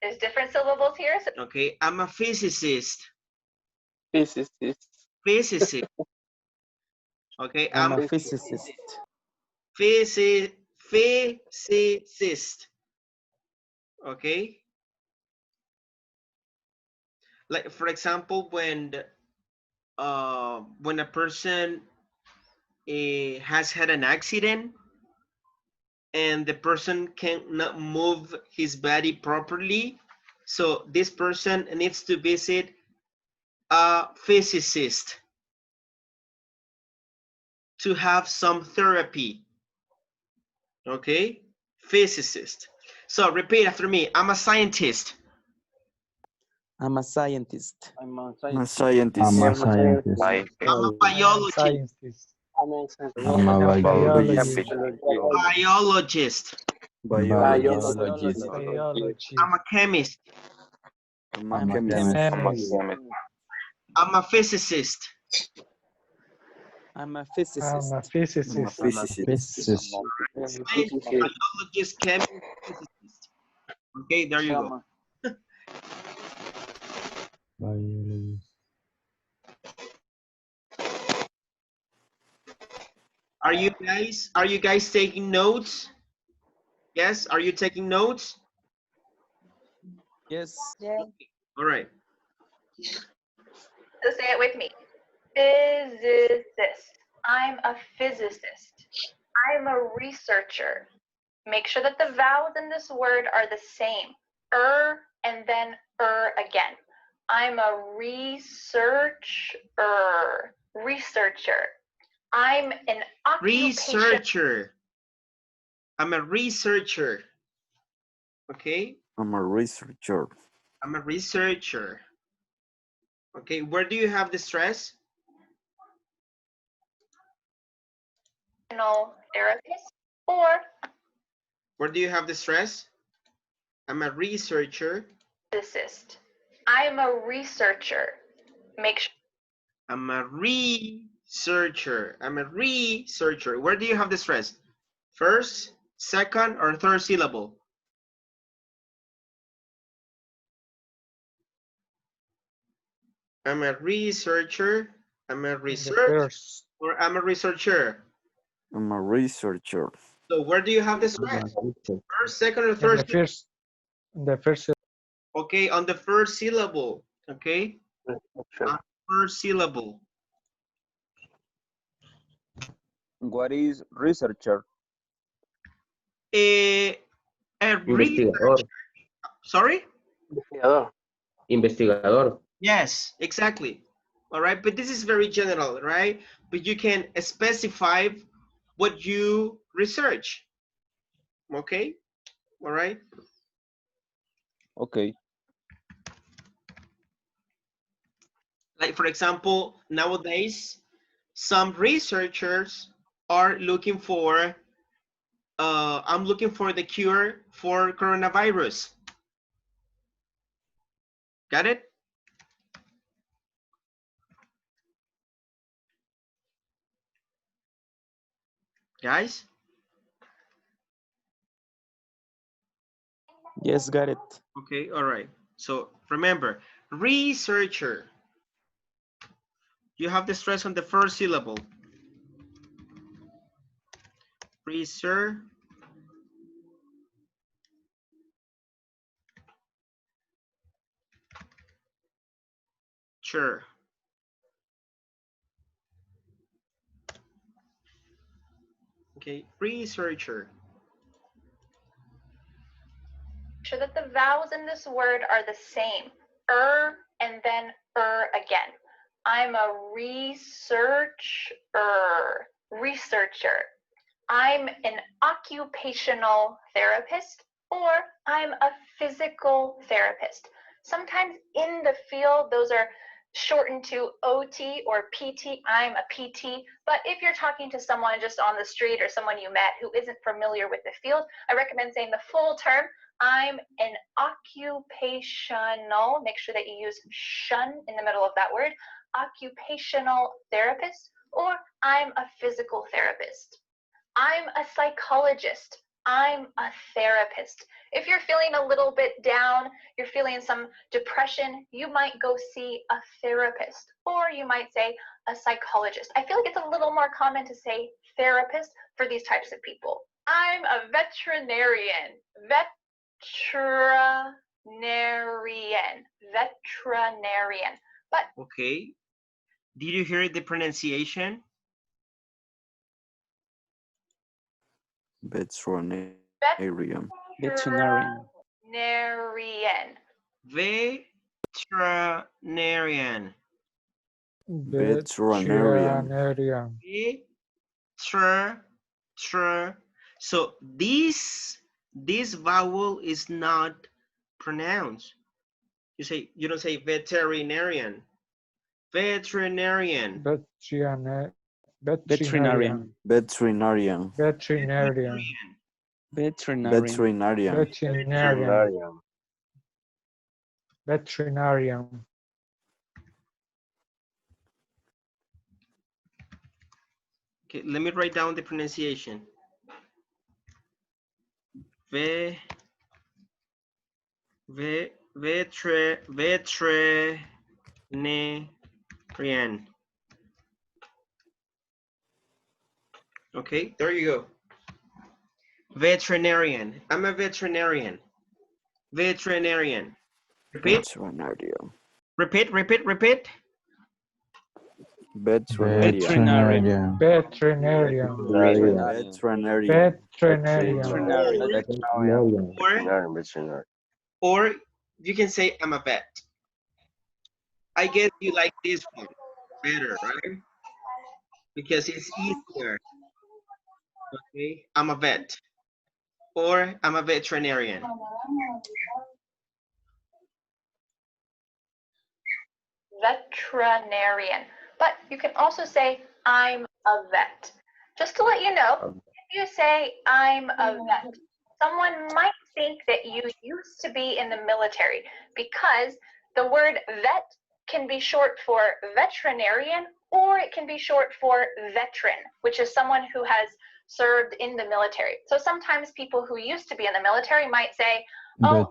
There's different syllables here. So Okay, I'm a physicist. Physicist. Okay, I'm a physicist. Physicist. Okay. Like for example, when a person has had an accident and the person cannot move his body properly, so this person needs to visit a physicist to have some therapy. Okay, physicist. So repeat after me. I'm a scientist. I'm a scientist. I'm a scientist. I'm a biologist. I'm a biologist. Biologist. I'm a chemist. I'm a chemist. I'm a physicist. I'm a physicist. Physicist. Biologist, chemist, physicist. Okay, there you go. Biologist. Are you guys taking notes? Yes, are you taking notes? Yes. Yeah. All right. So say it with me. Physicist. I'm a physicist. I'm a researcher. Make sure that the vowels in this word are the same. And then again. I'm a researcher. I'm an occupation. Researcher. I'm a researcher. Okay. I'm a researcher. I'm a researcher. Okay, where do you have the stress? Therapist or Where do you have the stress? I'm a researcher. Physicist. I'm a researcher. Make sure. I'm a researcher. I'm a researcher. Where do you have the stress? First, second, or third syllable? I'm a researcher. I'm a researcher. Or I'm a researcher. I'm a researcher. So where do you have the stress? First, second, or third? The first. Okay, on the first syllable. Okay. On first syllable. What is researcher? A Investigador. Sorry? Investigador. Investigador. Yes, exactly. All right, but this is very general, right? But you can specify what you research. Okay, all right. Okay. Like for example, nowadays, some researchers are looking for, I'm looking for the cure for coronavirus. Got it? Guys? Yes, got it. Okay, all right. So remember, researcher. You have the stress on the first syllable. Researcher. Okay, researcher. Sure that the vowels in this word are the same. And then again. I'm a researcher. Researcher. I'm an occupational therapist, or I'm a physical therapist. Sometimes in the field, those are shortened to OT or PT. I'm a PT. But if you're talking to someone just on the street or someone you met who isn't familiar with the field, I recommend saying the full term. I'm an occupational, make sure that you use shun in the middle of that word, occupational therapist, or I'm a physical therapist. I'm a psychologist. I'm a therapist. If you're feeling a little bit down, you're feeling some depression, you might go see a therapist, or you might say a psychologist. I feel like it's a little more common to say therapist for these types of people. I'm a veterinarian. Veterinarian. But okay. Did you hear the pronunciation? Veterinarian. Veterinarian. Veterinarian. Veterinarian. So this vowel is not pronounced. You don't say veterinarian. Veterinarian. Veterinarian. Veterinarian. Veterinarian. Veterinarian. Okay, let me write down the pronunciation. Veterinarian. Okay, there you go. Veterinarian. I'm a veterinarian. Veterinarian. Repeat. Veterinarian. Repeat. Veterinarian. Veterinarian. Or you can say I'm a vet. I guess you like this one better, right? Because it's easier. Okay, I'm a vet. Or I'm a veterinarian. Veterinarian. But you can also say I'm a vet. Just to let you know, if you say I'm a vet, Someone might think that you used to be in the military because the word vet can be short for veterinarian, or it can be short for veteran, which is someone who has served in the military. So sometimes people who used to be in the military might say, oh,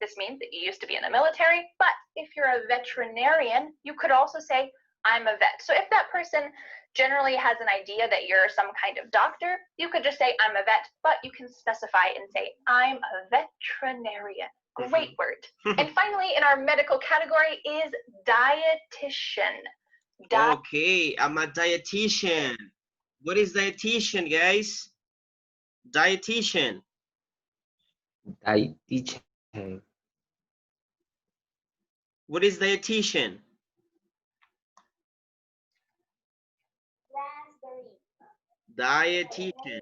this means that you used to be in the military, but if you're a veterinarian, you could also say, I'm a vet. So if that person generally has an idea that you're some kind of doctor, you could just say, I'm a vet, but you can specify and say, I'm a veterinarian. Great word. And finally, in our medical category is dietitian. Okay, I'm a dietitian. What is dietitian, guys? Dietitian. Dietitian. What is dietitian? Dietitian.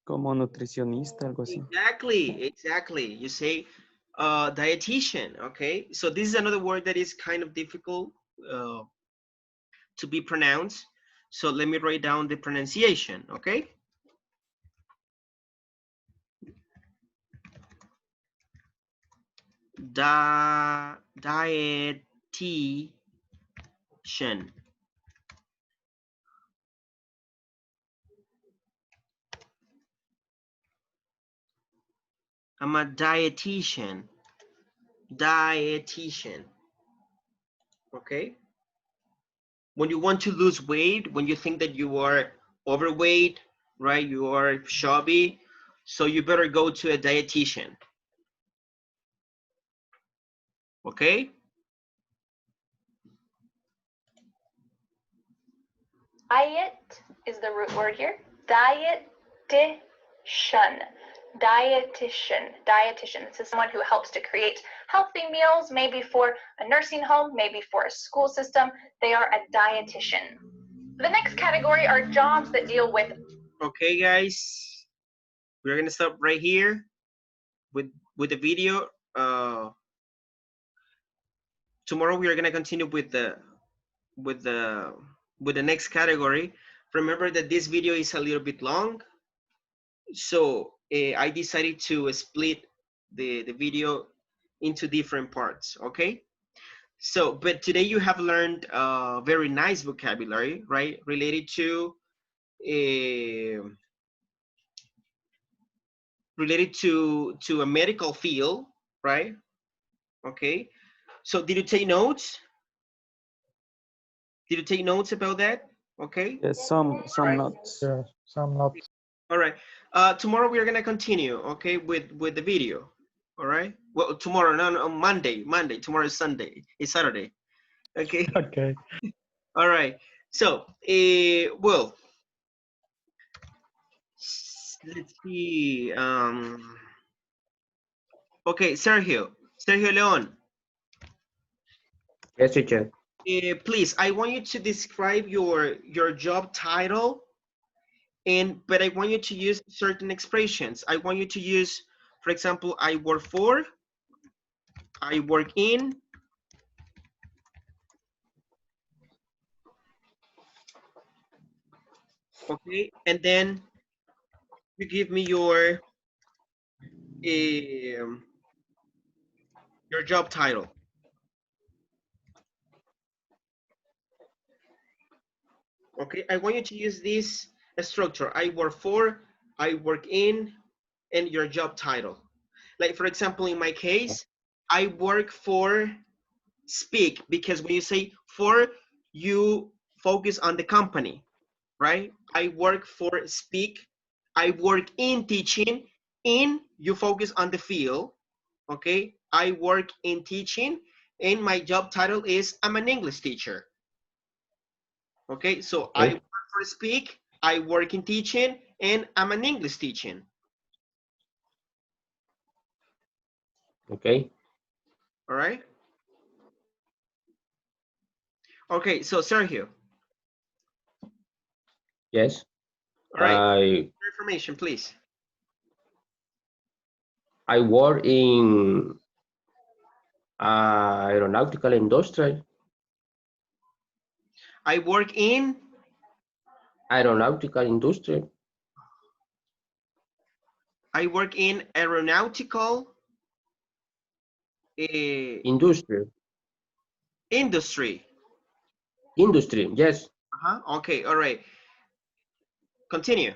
Como nutricionista, algo así. Exactly. You say dietitian, okay? So this is another word that is kind of difficult to be pronounced. So let me write down the pronunciation, okay? Dietitian. I'm a dietitian. Dietitian. Okay? When you want to lose weight, when you think that you are overweight, right? You are chubby, so you better go to a dietitian. Okay? Diet is the root word here. Dietitian. Dietitian. This is someone who helps to create healthy meals, maybe for a nursing home, maybe for a school system. They are a dietitian. The next category are jobs that deal with. Okay, guys, we're gonna stop right here with the video. Tomorrow we are gonna continue with the next category. Remember that this video is a little bit long, so I decided to split the video into different parts. Okay, so but today you have learned very nice vocabulary, right, related to a medical field, right? Okay, so did you take notes? Did you take notes about that? Okay. Yes, some notes. Yeah, some notes. All right. Tomorrow we are gonna continue, okay, with the video. All right. Well, tomorrow, no, Monday. Tomorrow is Sunday. It's Saturday. Okay. Okay. All right. So, well, let's see. Okay, Sergio Leon. Yes, teacher. Please, I want you to describe your job title, but I want you to use certain expressions. I want you to use, for example, I work for, I work in. Okay, and then you give me your job title. Okay, I want you to use this structure. I work for, I work in, and your job title. Like, for example, in my case, I work for Speak, because when you say for, you focus on the company, right? I work for Speak. I work in teaching. In, you focus on the field, okay? I work in teaching, and my job title is I'm an English teacher. Okay, so Okay. I work for Speak, I work in teaching, and I'm an English teaching. Okay. All right. Okay, so Sergio. Yes. All right. Your information, please. I work in aeronautical industry. I work in aeronautical industry. I work in aeronautical Industry. industry. Industry, yes. Okay, all right. Continue.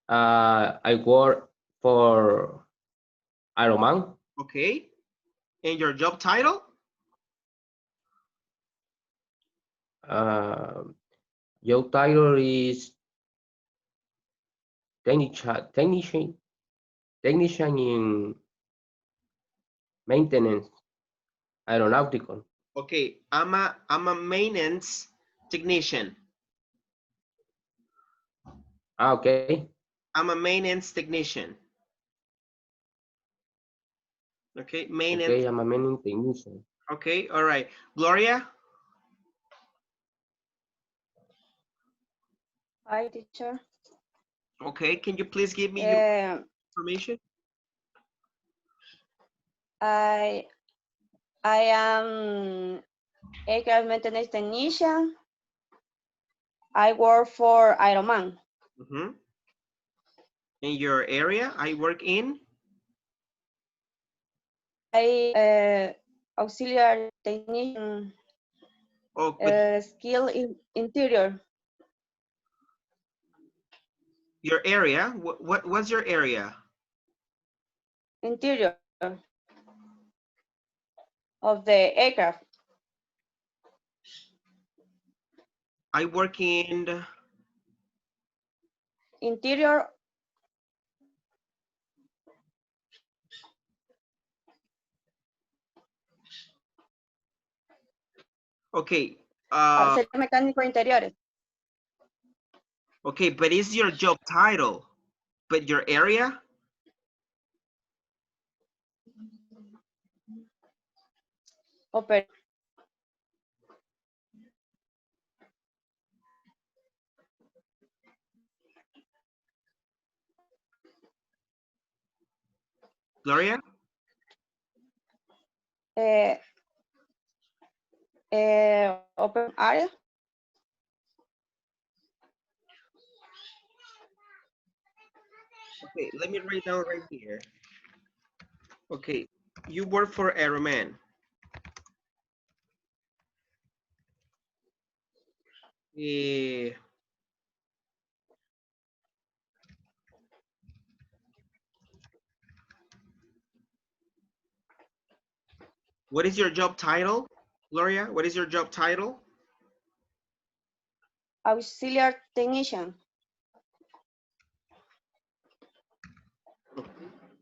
I work for Ironman. Okay. And your job title? Your title is technician in maintenance, aeronautical. Okay, I'm a maintenance technician. Okay. I'm a maintenance technician. Okay, maintenance. Okay, I'm a maintenance technician. Okay, all right. Gloria? Hi, teacher. Okay, can you please give me your information? I am aircraft maintenance technician. I work for Ironman. In your area, I work in? I auxiliary technician. Skill in interior. Your area? What's your area? Interior of the aircraft. I work in Interior. okay. Ser mecánico interiores. Okay, but is your job title, but your area? Oper Gloria? open area. Okay, let me write down right here. Okay, you work for Aeroman. What is your job title, Gloria? What is your job title? Auxiliary technician.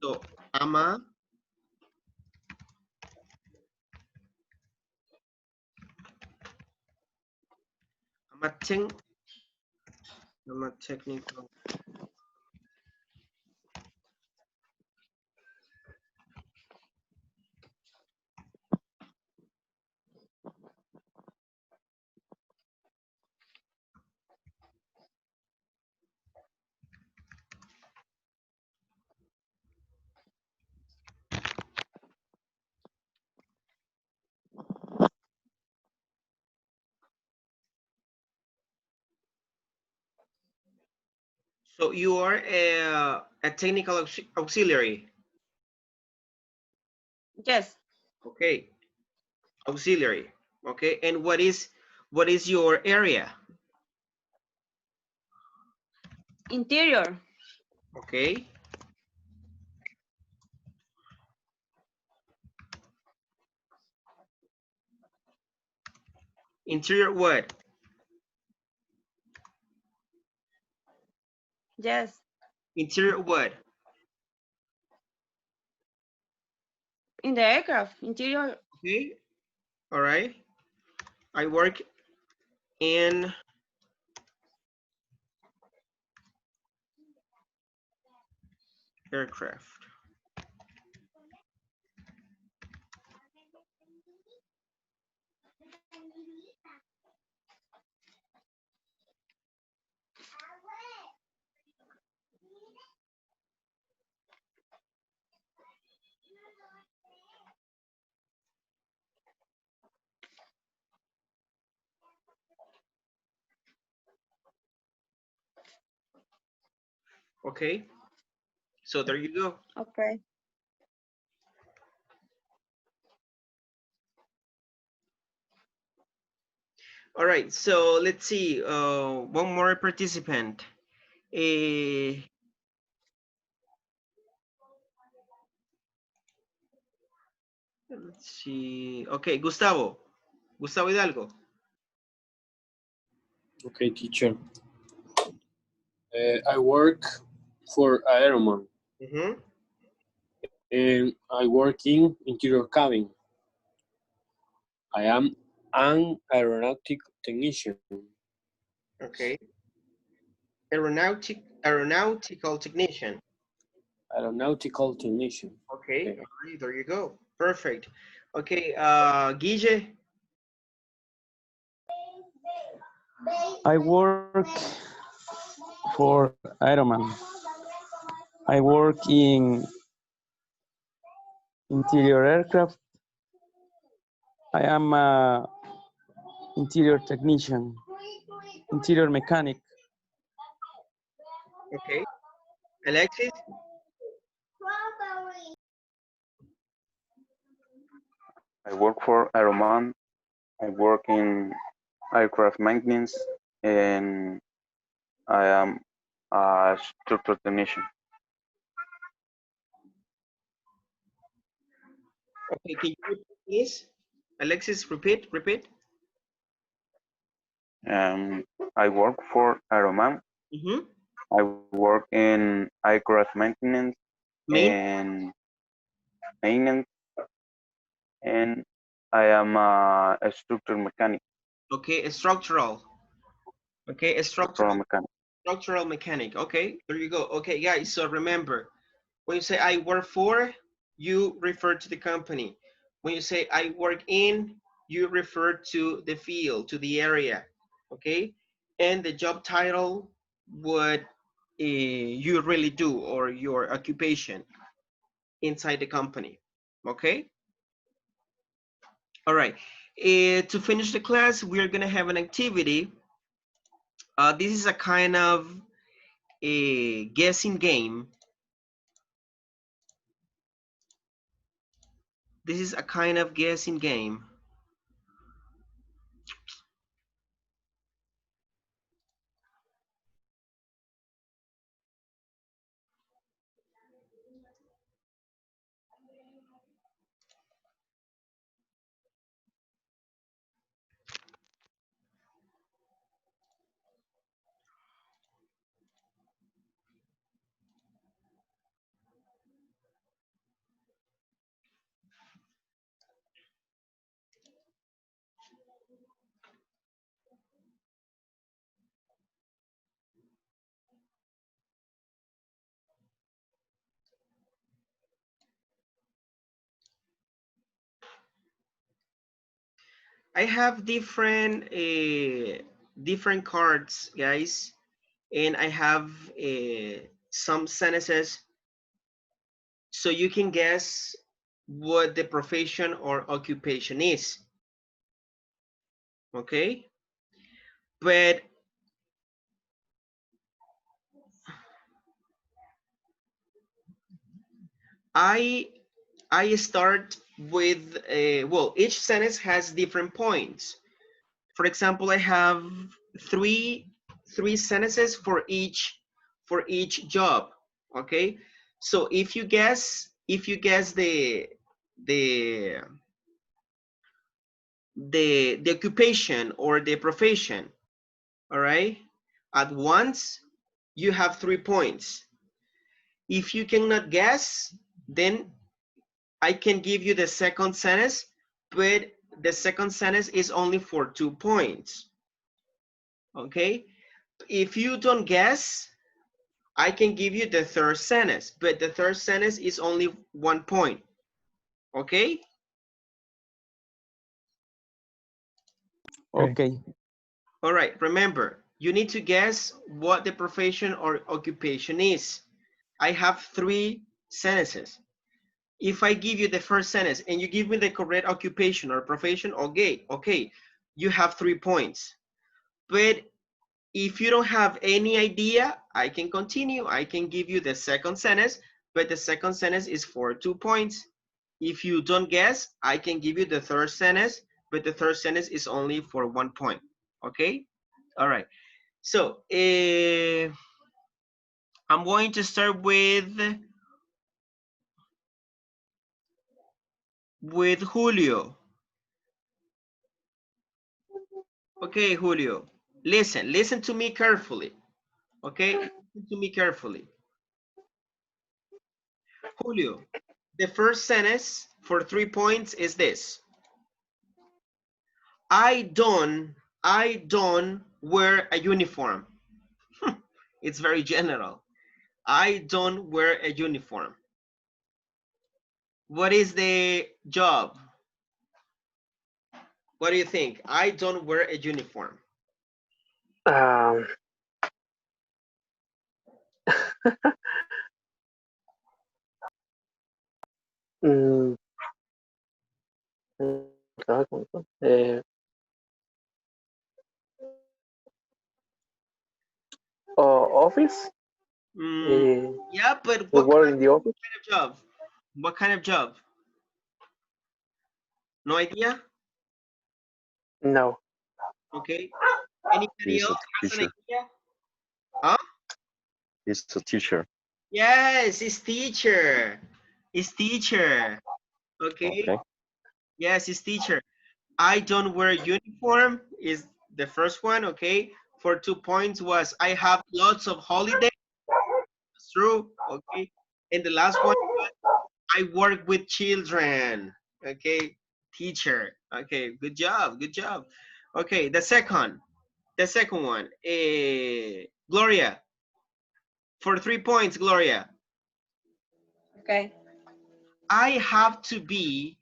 So, I'm a technical. So you are a technical auxiliary. Yes. Okay, auxiliary. Okay, and what is your area? Interior. Okay. Interior what? Yes. Interior what? In the aircraft. Interior. Okay. All right. I work in aircraft. Okay. So there you go. Okay. All right, so let's see. One more participant. Let's see. Okay, Gustavo. Gustavo Hidalgo. Okay, teacher. I work for Aeroman. And I work in interior cabin. I am an aeronautic technician. Okay. Aeronautical technician. Aeronautical technician. Okay, all right, there you go. Perfect. Okay, Guille. I work for Ironman. I work in interior aircraft. I am a interior technician, interior mechanic. Okay. Alexis. I work for Aeroman. I work in aircraft maintenance, and I am a structural technician. Okay, can you repeat, please? Alexis, repeat. I work for Aeroman. I work in aircraft maintenance and maintenance, and I am a structural mechanic. Okay, structural. Okay, Structural mechanic. structural mechanic. Okay, there you go. Okay, guys, so remember, when you say I work for, you refer to the company. When you say I work in, you refer to the field, to the area. Okay, and the job title, what you really do, or your occupation inside the company. Okay. All right. To finish the class, we're gonna have an activity. This is a kind of a guessing game. This is a kind of guessing game. I have different cards, guys, and I have some sentences, so you can guess what the profession or occupation is. Okay, but I start with well, each sentence has different points. For example, I have three sentences for each job. Okay, so if you guess the occupation or the profession, all right, at once, you have 3 points. If you cannot guess, then I can give you the second sentence, but the second sentence is only for 2 points. Okay, if you don't guess, I can give you the third sentence, but the third sentence is only 1 point. Okay? Okay. All right, remember, you need to guess what the profession or occupation is. I have 3 sentences. If I give you the first sentence and you give me the correct occupation or profession, okay, you have 3 points. But if you don't have any idea, I can continue. I can give you the second sentence, but the second sentence is for 2 points. If you don't guess, I can give you the third sentence, but the third sentence is only for 1 point. Okay? All right. So, I'm going to start with Julio. Okay, Julio. Listen to me carefully. Okay? Listen to me carefully. Julio, the first sentence for 3 points is this. I don't wear a uniform. It's very general. I don't wear a uniform. What is the job? What do you think? I don't wear a uniform. Mm, office? Yeah, but We what work in the office? kind of job? What kind of job? No idea? No. Okay. Anybody He's a else has an teacher. idea? Huh? He's a teacher. Yes, it's teacher. It's teacher. Okay. Okay. Yes, it's teacher. I don't wear uniform is the first one. Okay. For 2 points was I have lots of holidays. That's true. Okay. And the last one was I work with children. Okay. Teacher. Okay. Good job. Good job. Okay. The second one. Gloria. For 3 points, Gloria. Okay. I have to be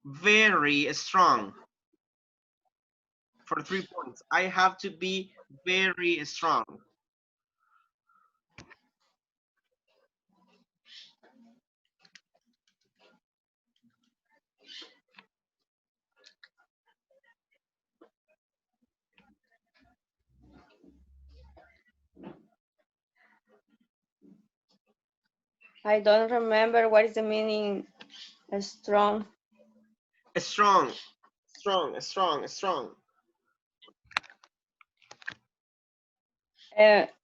very strong. For 3 points. I have to be very strong. I don't remember what is the meaning strong. Strong.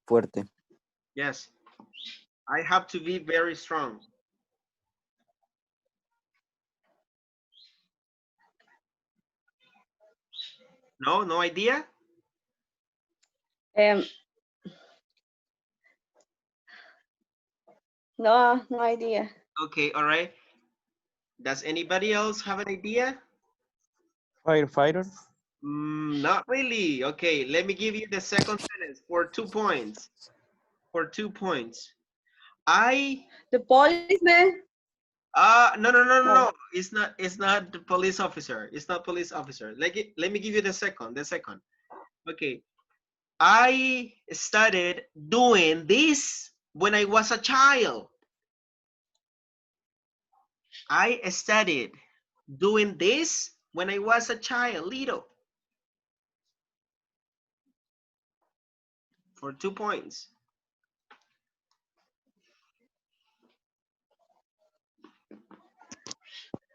Fuerte. Yes. I have to be very strong. No, no idea? No idea. Okay, all right. Does anybody else have an idea? Firefighter. Not really. Okay, let me give you the second sentence for 2 points. For 2 points. The policeman? No. It's not the police officer. It's not police officer. Let me give you the second. Okay. I started doing this when I was a child. I started doing this when I was a child, little. For 2 points.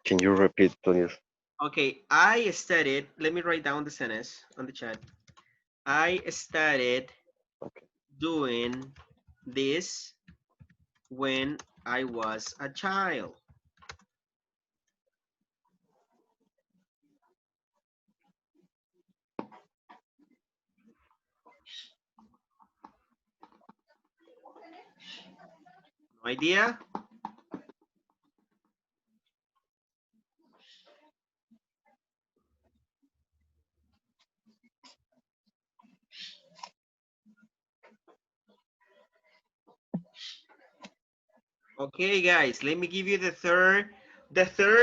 Can you repeat, please? Okay, I started, let me write down the sentence on the chat. I started doing this when I was a child. No idea? Okay, guys, let me give you the third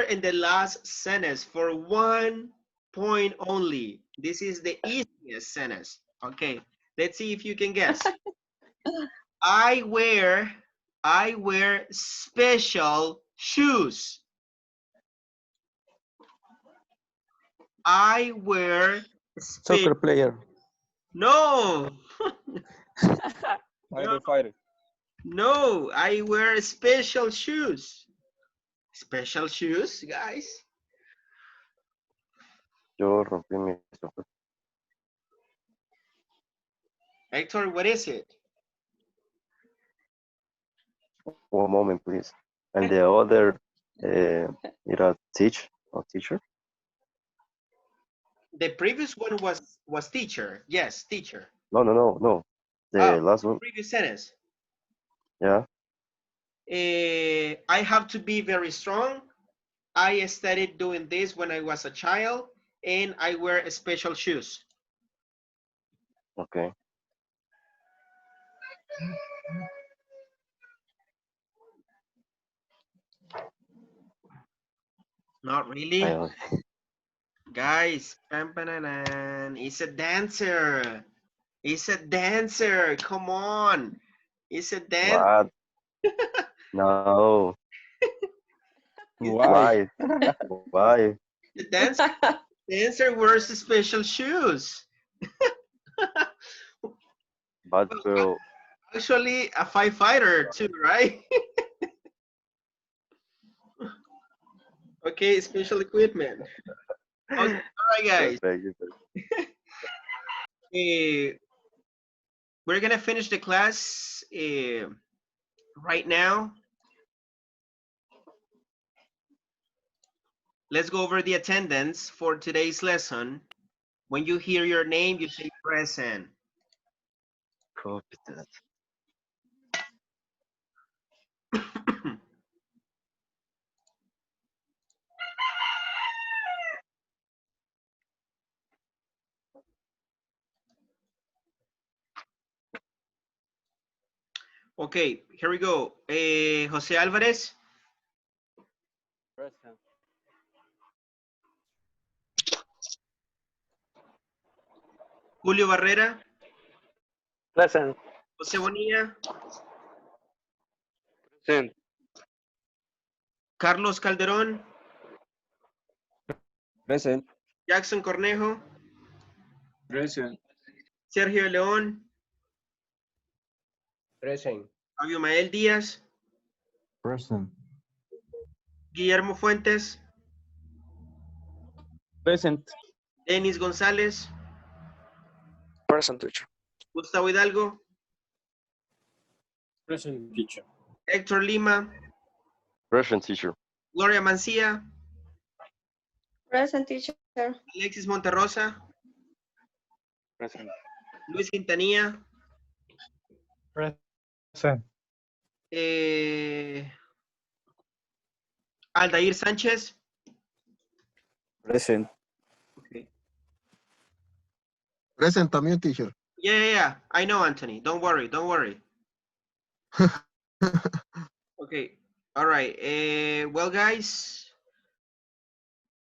and the last sentence for 1 point only. This is the easiest sentence. Okay, let's see if you can guess. I wear special shoes. I wear Soccer player. No. Firefighter. No, I wear special shoes. Special shoes, guys. Yo rompí mis zapatos. Hector, what is it? One moment, please. And the other, teacher? The previous one was teacher. Yes, teacher. No. The last one, Previous sentence. yeah. I have to be very strong. I started doing this when I was a child, and I wear special shoes. Okay. Not really. I don't- Guys, it's a dancer. It's a dancer. Come on. It's a dancer. What? No. Why? Why? The dancer wears special shoes. But girl, Actually, a firefighter too, right? Okay, special equipment. Okay, all right, guys. perfect. We're gonna finish the class right now. Let's go over the attendance for today's lesson. When you hear your name, you say present. Copy that. Okay, here we go. Jose Alvarez. Present. Julio Barrera. Present. Jose Bonilla. Present. Carlos Calderón. Present. Jackson Cornejo. Present. Sergio León. Present. Abimael Díaz. Present. Guillermo Fuentes. Present. Denis González. Present, teacher. Gustavo Hidalgo. Present, teacher. Héctor Lima. Present, teacher. Gloria Mancía. Present, teacher. Alexis Monterrosa. Present. Luis Quintanilla. Present. Aldair Sánchez. Present. Okay. Present también, teacher. Yeah. I know, Anthony. Don't worry. Okay. All right. Well, guys,